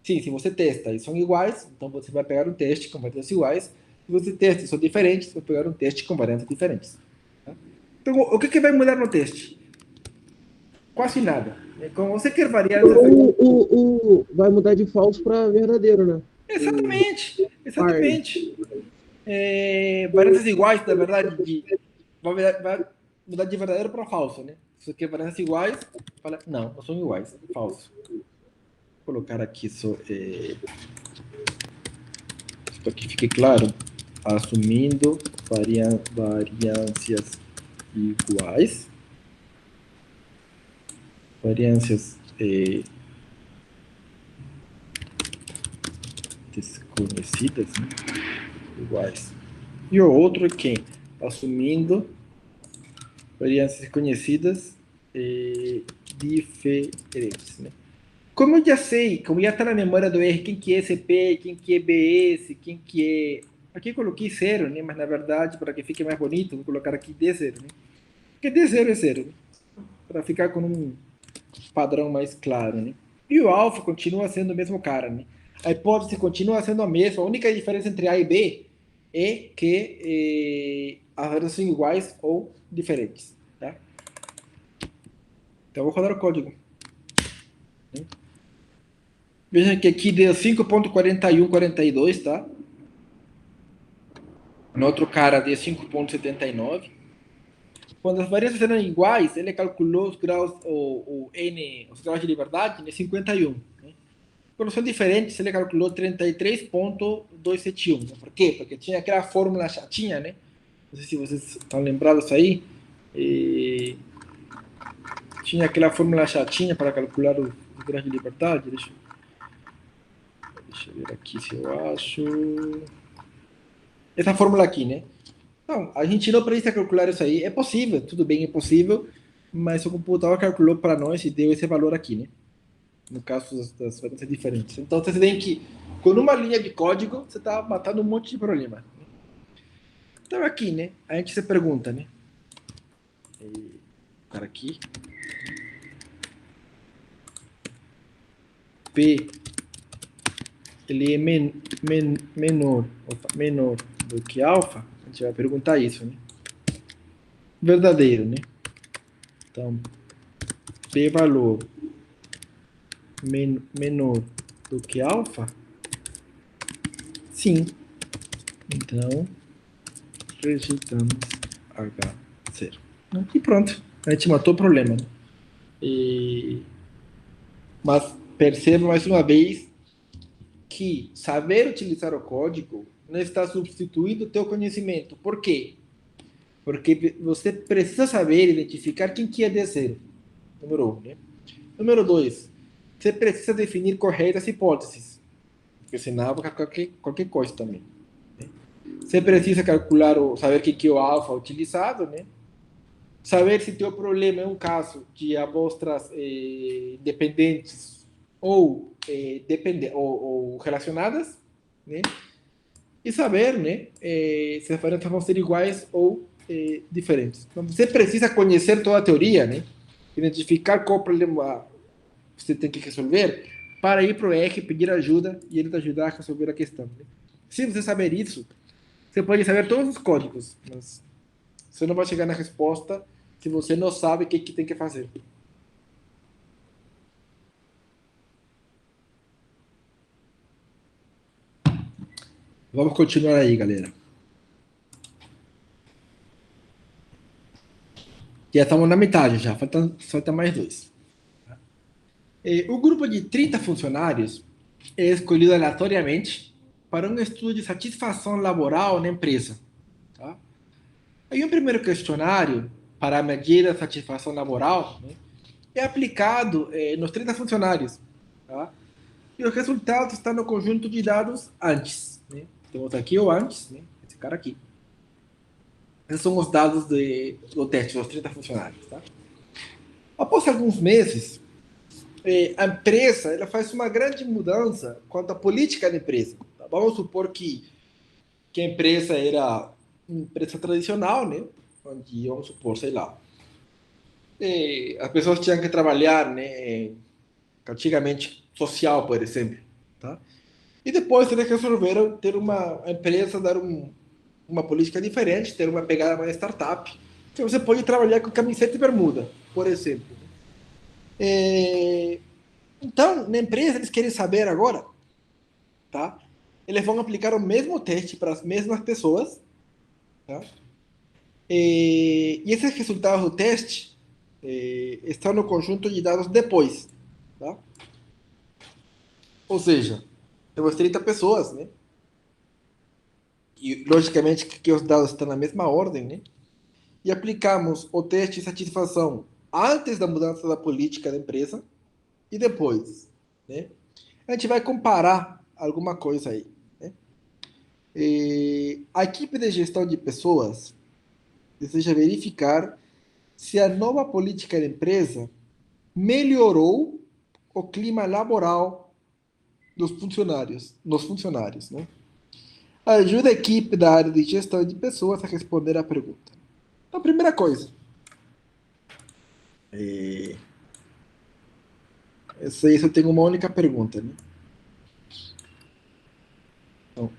Sim, se você testa e são iguais, então você vai pegar um teste com variâncias iguais. Se você testa e são diferentes, você vai pegar um teste com variâncias diferentes. Tá? Então, o que vai mudar no teste? Quase nada. Como você quer variâncias... Vai mudar de falso para verdadeiro, né? Exatamente, exatamente. Variâncias iguais, na verdade, vai mudar de verdadeiro para falso, né? Se você quer variâncias iguais, fala, não são iguais, falso. Vou colocar aqui só, para que fique claro, assumindo variâncias iguais, variâncias desconhecidas, né? Iguais. E o outro é quem? Assumindo variâncias conhecidas diferentes, né? Como eu já sei, como já está na memória do R, quem que é CP, quem que é BS, quem que é... Aqui eu coloquei 0, né? Mas na verdade, para que fique mais bonito, vou colocar aqui D0, né? Porque D0 é 0, né? Para ficar com um padrão mais claro, né? E o alfa continua sendo o mesmo cara, né? A hipótese continua sendo a mesma. A única diferença entre A e B é que as variáveis são iguais ou diferentes, tá? Então, eu vou rodar o código. Veja que aqui deu 5.4142, tá? No outro cara deu 5.79. Quando as variâncias eram iguais, ele calculou os graus, os graus de liberdade, né, 51. Né? Quando são diferentes, ele calculou 33.271. Né? Por quê? Porque tinha aquela fórmula chatinha, né? Não sei se vocês estão lembrados aí. Tinha aquela fórmula chatinha para calcular os graus de liberdade. Deixa eu ver aqui se eu acho. Essa fórmula aqui, né? Não, a gente não precisa calcular isso aí. É possível, tudo bem, é possível, mas o computador calculou para nós e deu esse valor aqui, né? No caso das variâncias diferentes. Então, você tem que, com uma linha de código, você está matando um monte de problema. Então, aqui, né? A gente se pergunta, né? Cara aqui. P, ele é menor do que alfa. A gente vai perguntar isso, né? Verdadeiro, né? Então, P valor menor do que alfa? Sim. Então, rejeitamos H0. E pronto. A gente matou o problema. Mas perceba mais uma vez que saber utilizar o código não está substituindo o teu conhecimento. Por quê? Porque você precisa saber identificar quem que é D0. Número 1, né? Número 2, você precisa definir corretas hipóteses. Porque senão vai qualquer coisa também. Né? Você precisa calcular, saber o que é o alfa utilizado, né? Saber se teu problema é um caso de amostras dependentes ou relacionadas, né? E saber, né, se as variantes vão ser iguais ou diferentes. Então, você precisa conhecer toda a teoria, né? Identificar qual problema você tem que resolver para ir para o R, pedir ajuda e ele te ajudar a resolver a questão. Né? Se você saber isso, você pode saber todos os códigos, mas você não vai chegar na resposta se você não sabe o que tem que fazer. Vamos continuar aí, galera. Já estamos na metade, já falta mais 2. O grupo de 30 funcionários é escolhido aleatoriamente para um estudo de satisfação laboral na empresa. Tá? Aí um primeiro questionário para medir a satisfação laboral, né, é aplicado nos 30 funcionários. Tá? E os resultados estão no conjunto de dados antes. Né? Temos aqui o antes, né? Esse cara aqui. Esses são os dados do teste dos 30 funcionários. Tá? Após alguns meses, a empresa ela faz uma grande mudança quanto à política da empresa. Tá? Vamos supor que a empresa era uma empresa tradicional, né? Onde, vamos supor, sei lá, as pessoas tinham que trabalhar, né? Antigamente, social, por exemplo. Tá? E depois eles resolveram ter a empresa dar uma política diferente, ter uma pegada mais startup, que você pode trabalhar com camiseta e bermuda, por exemplo. Então, na empresa, eles querem saber agora, tá? Eles vão aplicar o mesmo teste para as mesmas pessoas, tá? E esses resultados do teste estão no conjunto de dados depois, tá? Ou seja, temos 30 pessoas, né? E, logicamente, que os dados estão na mesma ordem, né? E aplicamos o teste de satisfação antes da mudança da política da empresa e depois, né? A gente vai comparar alguma coisa aí, né? A equipe de gestão de pessoas deseja verificar se a nova política da empresa melhorou o clima laboral nos funcionários, né? Ajuda a equipe da área de gestão de pessoas a responder à pergunta. Então, primeira coisa, isso eu tenho uma única pergunta, né? Então,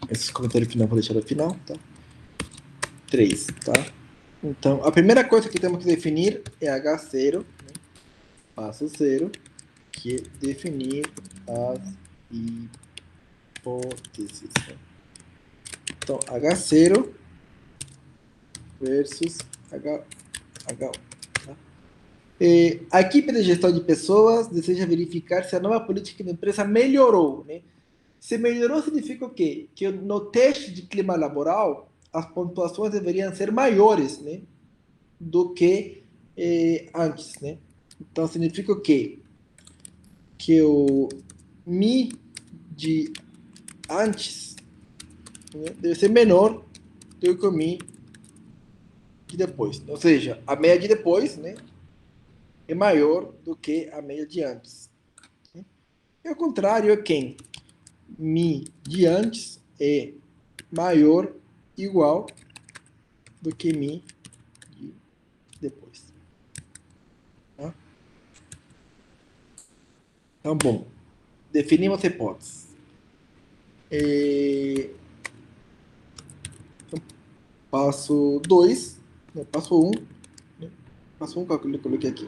esse comentário final vou deixar no final, tá? 3, tá? Então, a primeira coisa que temos que definir é H0, né? Passo 0, que é definir as hipóteses. Né? Então, H0 versus H1. Tá? A equipe de gestão de pessoas deseja verificar se a nova política da empresa melhorou. Né? Se melhorou, significa o quê? Que no teste de clima laboral, as pontuações deveriam ser maiores, né? Do que antes, né? Então, significa o quê? Que o Mi de antes, né, deve ser menor do que o Mi de depois. Ou seja, a média de depois, né, é maior do que a média de antes. E ao contrário, é quem? Mi de antes é maior, igual do que Mi de depois. Tá? Então, bom, definimos a hipótese. Então, passo 2, né, passo 1, né, passo 1 que eu coloquei aqui.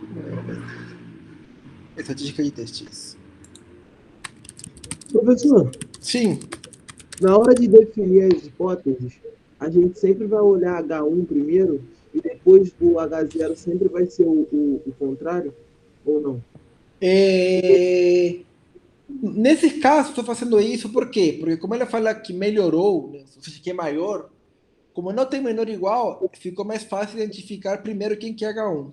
Estatística de testes. Professor, Sim, na hora de definir as hipóteses, a gente sempre vai olhar H1 primeiro e depois o H0 sempre vai ser o contrário, ou não? nesse caso, estou fazendo isso por quê? Porque como ela fala que melhorou, né, ou seja, que é maior, como não tem menor igual, ficou mais fácil identificar primeiro quem que é H1.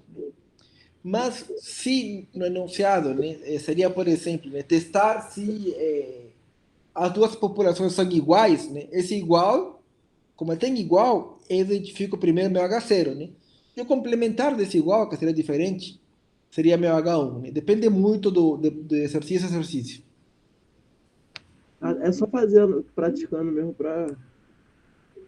Mas se no enunciado, né, seria, por exemplo, né, testar se as duas populações são iguais, né? Esse igual, como tem igual, eu identifico primeiro meu H0, né? E o complementar desse igual, que seria diferente, seria meu H1, né? Depende muito do exercício a exercício. É só fazendo, praticando mesmo para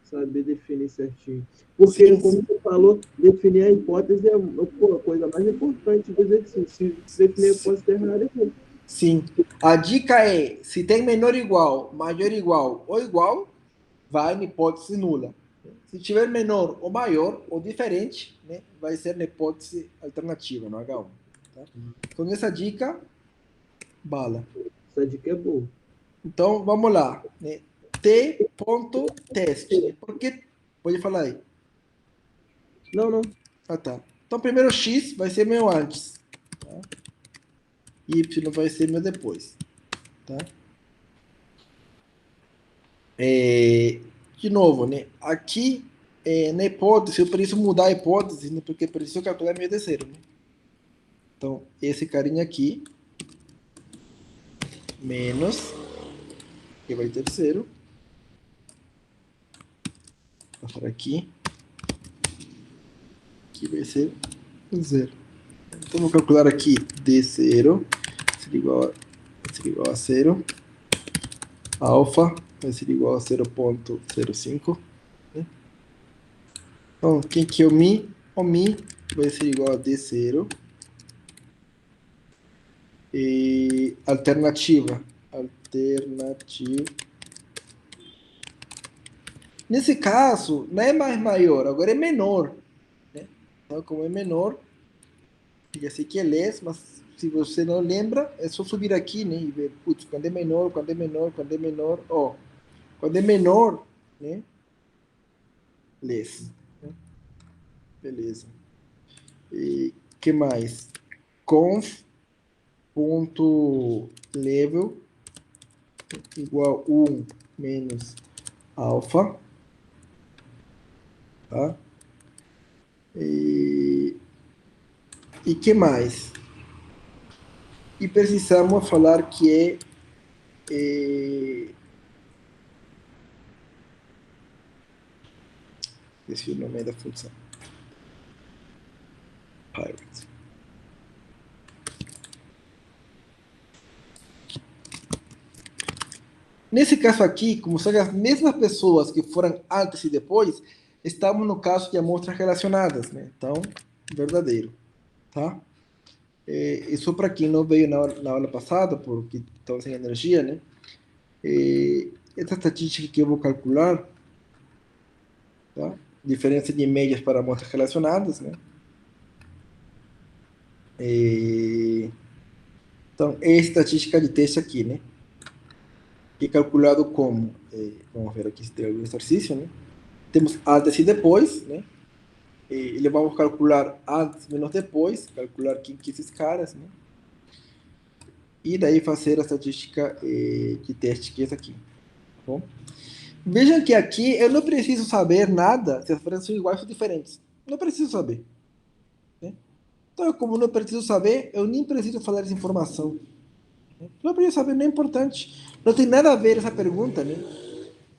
saber definir certinho. Porque, Sim, como você falou, definir a hipótese é a coisa mais importante do exercício. Se definir a hipótese errada, é ruim. sim. A dica é, se tem menor igual, maior igual ou igual, vai na hipótese nula. Se tiver menor ou maior ou diferente, né, vai ser na hipótese alternativa, no H1. Tá? Com essa dica, bala. Essa dica é boa. Então, vamos lá. Né? T.teste. Né? Porque, pode falar aí. Não. Ah, tá. Então, primeiro X vai ser meu antes. Tá? Y vai ser meu depois. Tá? De novo, né? Aqui, na hipótese, eu preciso mudar a hipótese, né? Porque preciso calcular meu D0. Né? Então, esse carinha aqui menos, que vai ter 0. Vou passar aqui. Aqui vai ser 0. Então, vou calcular aqui D0 vai ser igual a 0. Alfa vai ser igual a 0,05. Né? Então, quem que é o Mi? O Mi vai ser igual a D0. E alternativa. Nesse caso, não é mais maior, agora é menor. Né? Então, como é menor, fica assim que é less, mas se você não lembra, é só subir aqui, né? E ver, putz, quando é menor, quando é menor, quando é menor, ó. Quando é menor, né? Less. Né? Beleza. E que mais? Conf.level igual 1 menos alfa. Tá? E que mais? E precisamos falar que esqueci o nome da função. Pirate. Nesse caso aqui, como são as mesmas pessoas que foram antes e depois, estamos no caso de amostras relacionadas, né? Então, verdadeiro, tá? Isso para quem não veio na aula passada, porque estão sem energia, né? Essa estatística que eu vou calcular, tá? Diferença de médias para amostras relacionadas, né? Então, é a estatística de teste aqui, né? Que é calculado como, vamos ver aqui se tem algum exercício, né? Temos antes e depois, né? E vamos calcular antes menos depois, calcular quem que esses caras, né? E daí fazer a estatística de teste que é essa aqui, tá bom? Vejam que aqui eu não preciso saber nada se as frases são iguais ou diferentes. Não preciso saber. Né? Então, como não preciso saber, eu nem preciso falar essa informação. Né? Não preciso saber, não é importante. Não tem nada a ver essa pergunta, né?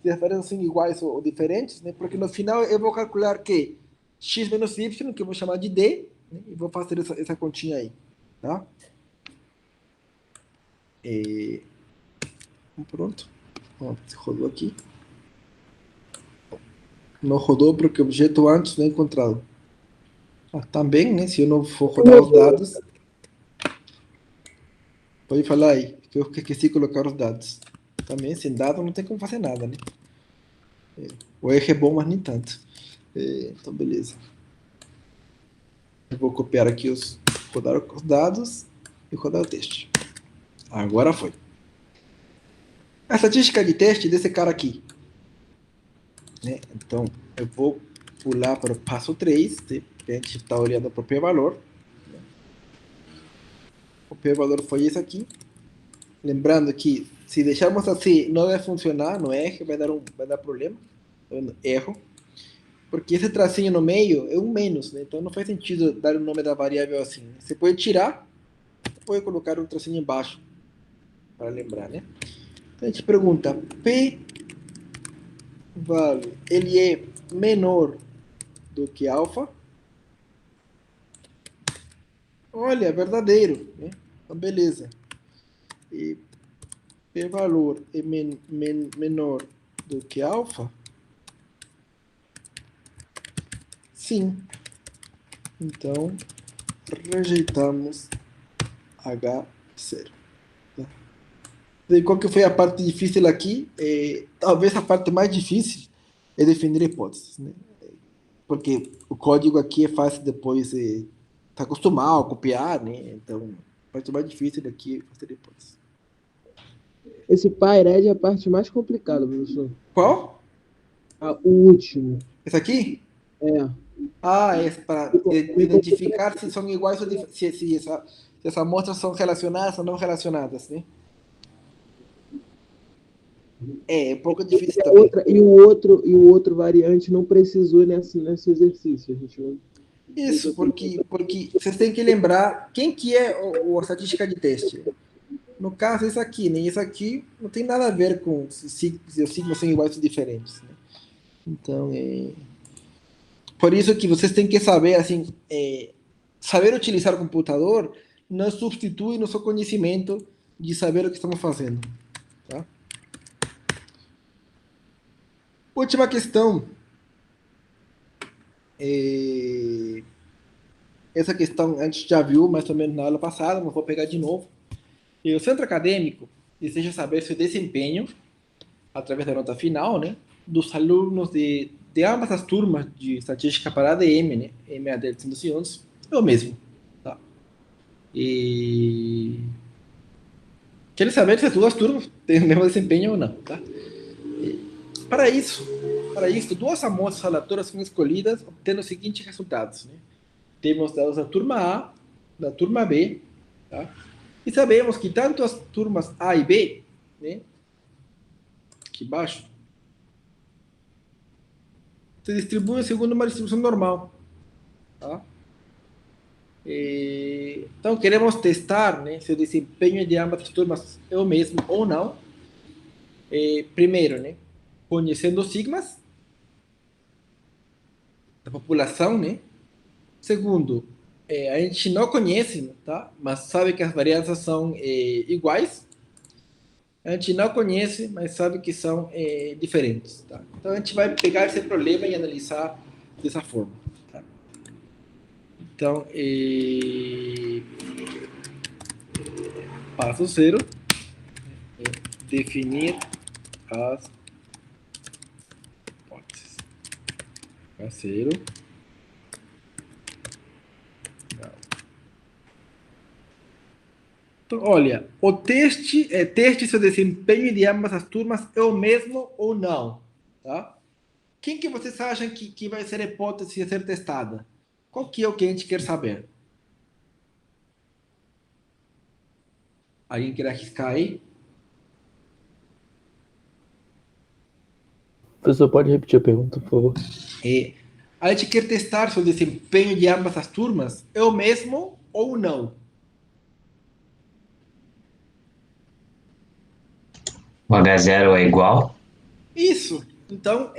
Se as frases são iguais ou diferentes, né? Porque no final eu vou calcular que x menos y, que eu vou chamar de d, né? E vou fazer essa continha aí. Tá? Pronto. Ó, rodou aqui. Não rodou porque o objeto antes não é encontrado. Também, né? Se eu não for rodar os dados, pode falar aí, que eu esqueci de colocar os dados. Também, sem dados, não tem como fazer nada, né? O R é bom, mas nem tanto. Então, beleza. Eu vou copiar aqui rodar os dados e rodar o teste. Agora foi. A estatística de teste desse cara aqui. Né? Então, eu vou pular para o passo 3, que a gente está olhando para o p-valor. O p-valor foi esse aqui. Lembrando que, se deixarmos assim, não vai funcionar no R, vai dar problema. Erro. Porque esse tracinho no meio é um menos, né? Então não faz sentido dar o nome da variável assim. Você pode tirar, pode colocar um tracinho embaixo, para lembrar, né? Então a gente pergunta, P vale, ele é menor do que alfa? Olha, é verdadeiro, né? Então beleza. E P valor é menor do que alfa? Sim. Então, rejeitamos H0. Tá? E qual que foi a parte difícil aqui? Talvez a parte mais difícil é definir hipóteses. Né? Porque o código aqui é fácil depois se acostumar a copiar, né? Então, a parte mais difícil aqui é fazer hipóteses. Esse PyRed é a parte mais complicada, professor. Qual? O último. Esse aqui? É. Esse para identificar se são iguais ou se essas amostras são relacionadas ou não relacionadas, né? É um pouco difícil também. E o outro variante não precisou nesse exercício. A gente não... Isso, porque vocês têm que lembrar quem que é a estatística de teste. No caso, isso aqui, né? Isso aqui não tem nada a ver com se os sigmas são iguais ou diferentes, né? Então, por isso que vocês têm que saber, assim, saber utilizar o computador não substitui nosso conhecimento de saber o que estamos fazendo, tá? Última questão. Essa questão a gente já viu mais ou menos na aula passada, mas vou pegar de novo. E o centro acadêmico deseja saber se o desempenho, através da nota final, né, dos alunos de ambas as turmas de estatística para a ADM, né, MAD de Ciências, é o mesmo. Tá? E quer saber se as duas turmas têm o mesmo desempenho ou não. Tá? Para isso, duas amostras aleatórias são escolhidas, obtendo os seguintes resultados. Né? Temos dados da turma A, da turma B, tá? E sabemos que tanto as turmas A e B, né, aqui embaixo, se distribuem segundo uma distribuição normal. Tá? Então, queremos testar, né, se o desempenho de ambas as turmas é o mesmo ou não. Primeiro, né, conhecendo os sigmas da população, né? Segundo, a gente não conhece, tá? Mas sabe que as varianças são iguais. A gente não conhece, mas sabe que são diferentes. Tá? Então a gente vai pegar esse problema e analisar dessa forma. Tá? Então, passo 0, definir as hipóteses. Passo 0. Então, olha, o teste se o desempenho de ambas as turmas é o mesmo ou não. Tá? Quem que vocês acham que vai ser a hipótese a ser testada? Qual que é o que a gente quer saber? Alguém quer arriscar aí? Professor, pode repetir a pergunta, por favor? A gente quer testar se o desempenho de ambas as turmas é o mesmo ou não. O H0 é igual? Isso. Então,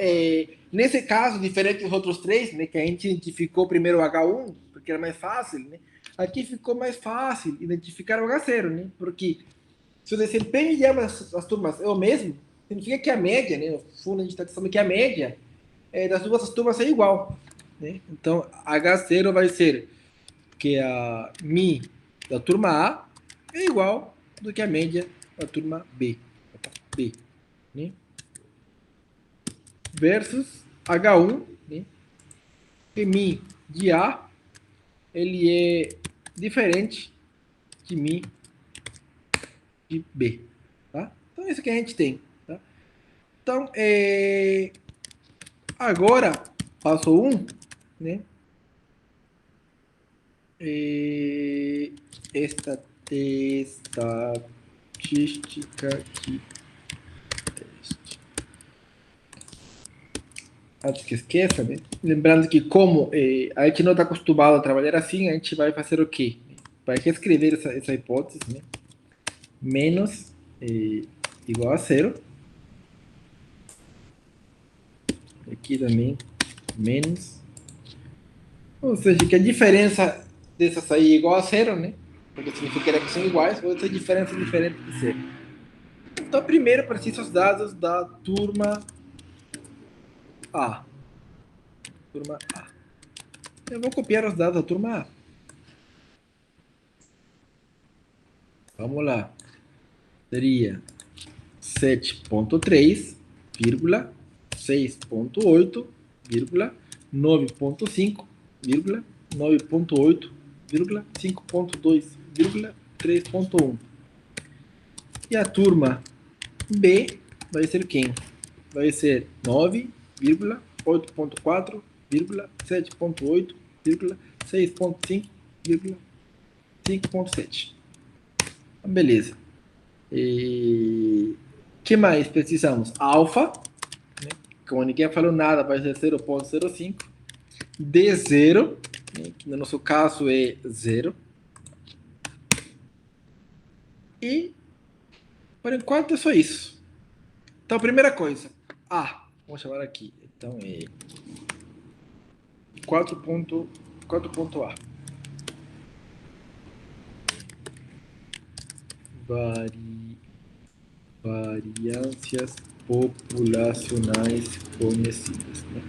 nesse caso, diferente dos outros três, né, que a gente identificou primeiro o H1, porque era mais fácil, né? Aqui ficou mais fácil identificar o H0, né? Porque se o desempenho de ambas as turmas é o mesmo, significa que a média, né? No fundo, a gente está dizendo que a média das duas turmas é igual, né? Então, H0 vai ser que a Mi da turma A é igual do que a média da turma B. Né? Versus H1, né? Que Mi de A ele é diferente de Mi de B. Tá? Então, isso que a gente tem. Tá? Então, agora, passo 1, né? Esta estatística que antes que esqueça, né? Lembrando que como a gente não está acostumado a trabalhar assim, a gente vai fazer o quê? Vai reescrever essa hipótese, né? Menos igual a 0. Aqui também, menos. Ou seja, que a diferença dessas aí é igual a 0, né? Porque significa que são iguais, ou essa diferença é diferente de 0. Então, primeiro, preciso os dados da turma A. Turma A. Eu vou copiar os dados da turma A. Vamos lá. Seria 7.3, 6.8, 9.5, 9.8, 5.2, 3.1. E a turma B vai ser quem? Vai ser 9, 8.4, 7.8, 6.5, 5.7. Beleza. E que mais precisamos? Alfa, né? Como ninguém falou nada, vai ser 0.05. D0, né? Que no nosso caso é 0. E Por enquanto é só isso. Então, primeira coisa. A. Vamos chamar aqui. Então, é 4.A. Variâncias populacionais conhecidas, né?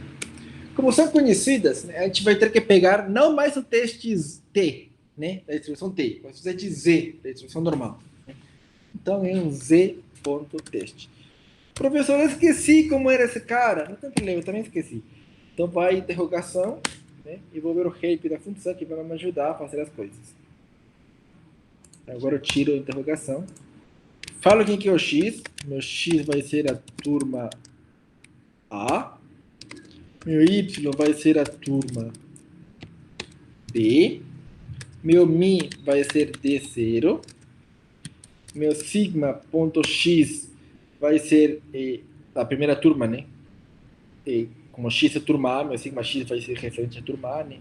Como são conhecidas, né, a gente vai ter que pegar não mais o teste T, né, da distribuição T, mas o teste Z, da distribuição normal. Né? Então é um Z.teste. Professor, eu esqueci como era esse cara. Não tem problema, eu também esqueci. Então vai interrogação, né, e vou ver o help da função que vai me ajudar a fazer as coisas. Agora eu tiro a interrogação. Falo quem que é o X. Meu X vai ser a turma A. Meu Y vai ser a turma B. Meu Mi vai ser D0. Meu sigma.x vai ser a primeira turma, né? Como X é turma A, meu sigma X vai ser referente à turma A, né?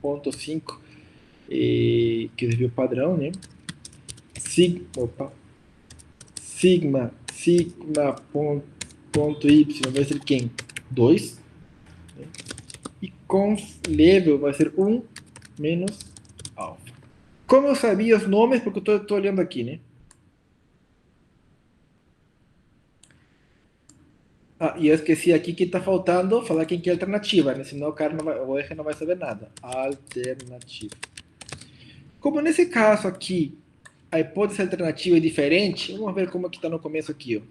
1.5, que é o padrão, né? Sigma.y vai ser quem? 2. Né? E conf level vai ser 1 menos alfa. Como eu sabia os nomes? Porque eu estou olhando aqui, né? Ah, e eu esqueci aqui que está faltando falar quem que é a alternativa, né? Senão o cara não vai, o R não vai saber nada. Alternativa. Como nesse caso aqui, a hipótese alternativa é diferente, vamos ver como que está no começo aqui, ó.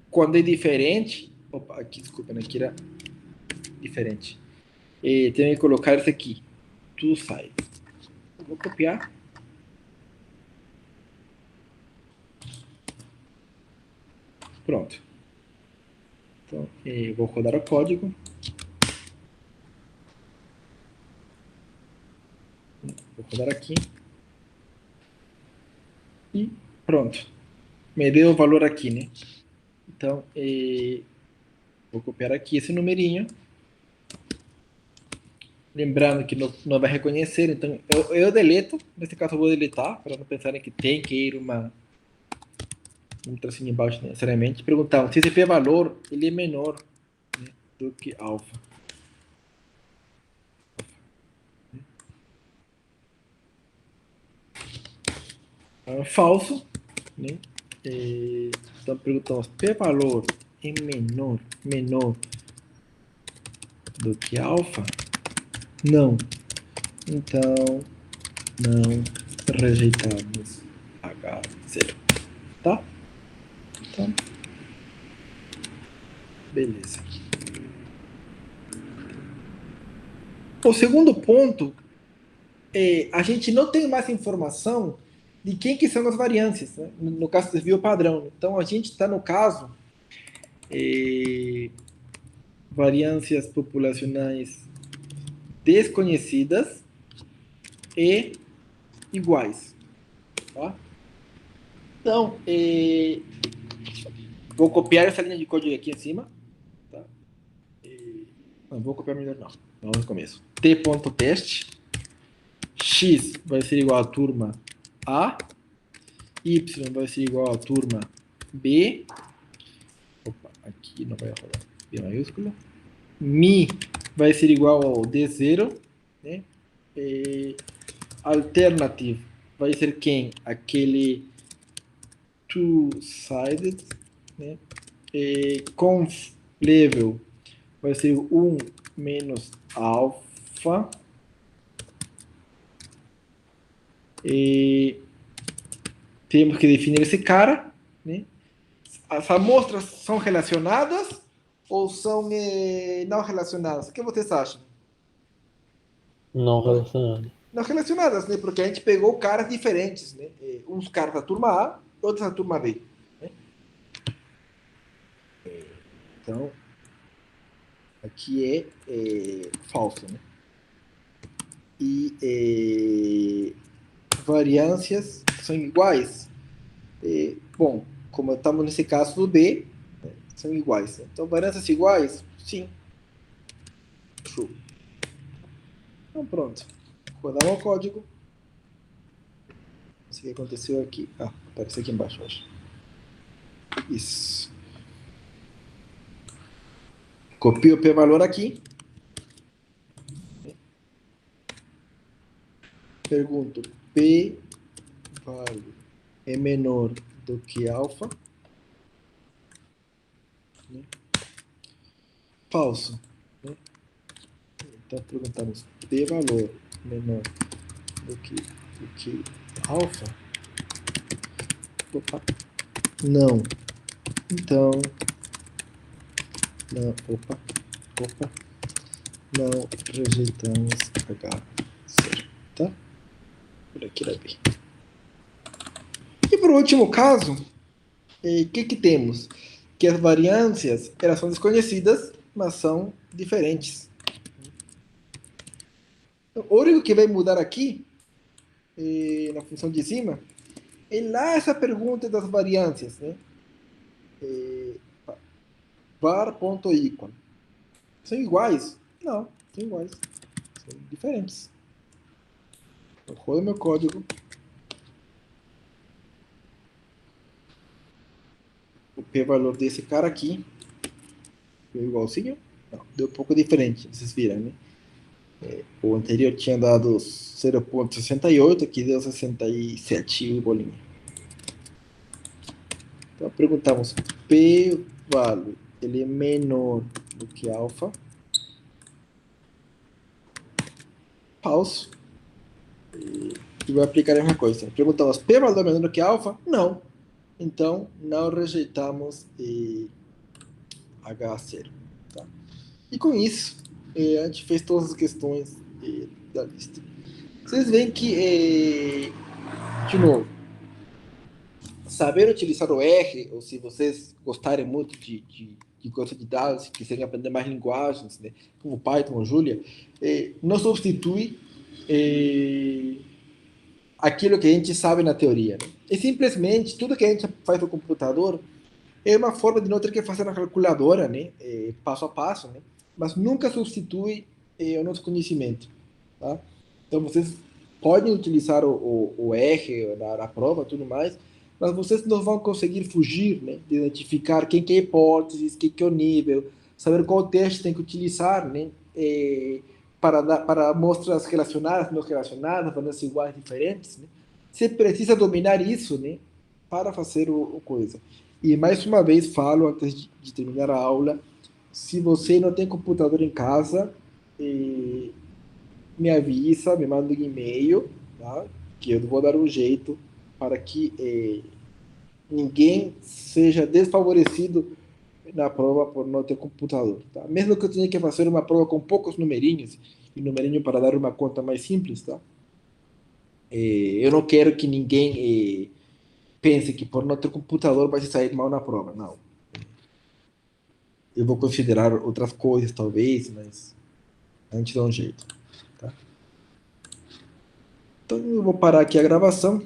Quando é diferente, opa, aqui, desculpa, né? Aqui era diferente. Tenho que colocar isso aqui. Two sides. Vou copiar. Pronto. Então, vou rodar o código. Vou rodar aqui. E pronto. Me deu o valor aqui, né? Então, vou copiar aqui esse numerinho. Lembrando que não vai reconhecer, então eu deleto. Nesse caso, eu vou deletar, para não pensarem que tem que ir um tracinho embaixo necessariamente. Perguntar se esse p-valor ele é menor, né, do que alfa. Falso, né? Então perguntamos, p-valor é menor do que alfa? Não. Então, não rejeitamos H0. Tá? Então, beleza. O segundo ponto a gente não tem mais informação de quem que são as variâncias, né? No caso do desvio padrão. Então, a gente está no caso variâncias populacionais desconhecidas e iguais. Tá? Então, vou copiar essa linha de código aqui em cima. Tá? Não, vou copiar melhor não. Vamos no começo. T.teste. X vai ser igual à turma A. Y vai ser igual à turma B. Opa, aqui não vai rodar. B maiúsculo. Mi vai ser igual ao D0. Né? Alternative vai ser quem? Aquele two-sided. Né? Conf level vai ser 1 menos alfa. Temos que definir esse cara, né? As amostras são relacionadas ou são não relacionadas? O que vocês acham? Não relacionado. Não relacionadas, né? Porque a gente pegou caras diferentes, né? Uns caras da turma A, outros da turma B. Né? Então, aqui é falso, né? E variâncias são iguais. Bom, como estamos nesse caso do B, né, são iguais. Então, variâncias iguais? Sim. True. Então, pronto. Rodar o código. Isso que aconteceu aqui. Apareceu aqui embaixo, acho. Isso. Copio o p-valor aqui. Pergunto, p-valor é menor do que alfa? Né? Falso. Né? Então, perguntamos, p-valor menor do que alfa? Opa. Não. Então, não, opa, não rejeitamos H, certo, tá? Por aqui era B. E por último caso, o que temos? Que as variâncias, elas são desconhecidas, mas são diferentes. Então, o único que vai mudar aqui, na função de cima, é lá essa pergunta das variâncias, né? var.equal. São iguais? Não, são iguais. São diferentes. Eu rodo meu código. O p-valor desse cara aqui deu igualzinho? Não, deu um pouco diferente, vocês viram, né? O anterior tinha dado 0,68, aqui deu 67 bolinha. Então perguntamos, p-valor, ele é menor do que alfa? Falso. E vai aplicar a mesma coisa. Perguntamos, p-valor é menor do que alfa? Não. Então, não rejeitamos H0. Tá? E com isso, a gente fez todas as questões da lista. Vocês veem que, de novo, saber utilizar o R, ou se vocês gostarem muito de coisa de dados, se quiserem aprender mais linguagens, né, como Python ou Julia, não substitui aquilo que a gente sabe na teoria. Né? E simplesmente, tudo que a gente faz no computador é uma forma de não ter que fazer na calculadora, né, passo a passo, né, mas nunca substitui o nosso conhecimento. Tá? Então, vocês podem utilizar o R na prova, tudo mais, mas vocês não vão conseguir fugir, né, de identificar quem que é hipótese, quem que é o nível, saber qual teste tem que utilizar, né, para amostras relacionadas, não relacionadas, valores iguais, diferentes. Né? Você precisa dominar isso, né, para fazer o coisa. E mais uma vez falo, antes de terminar a aula, se você não tem computador em casa, me avisa, me manda um e-mail, tá? Que eu vou dar um jeito para que ninguém seja desfavorecido na prova por não ter computador. Tá? Mesmo que eu tenha que fazer uma prova com poucos numerinhos, e numerinho para dar uma conta mais simples, tá? Eu não quero que ninguém pense que por não ter computador vai se sair mal na prova. Não. Eu vou considerar outras coisas, talvez, mas a gente dá um jeito. Tá? Então eu vou parar aqui a gravação.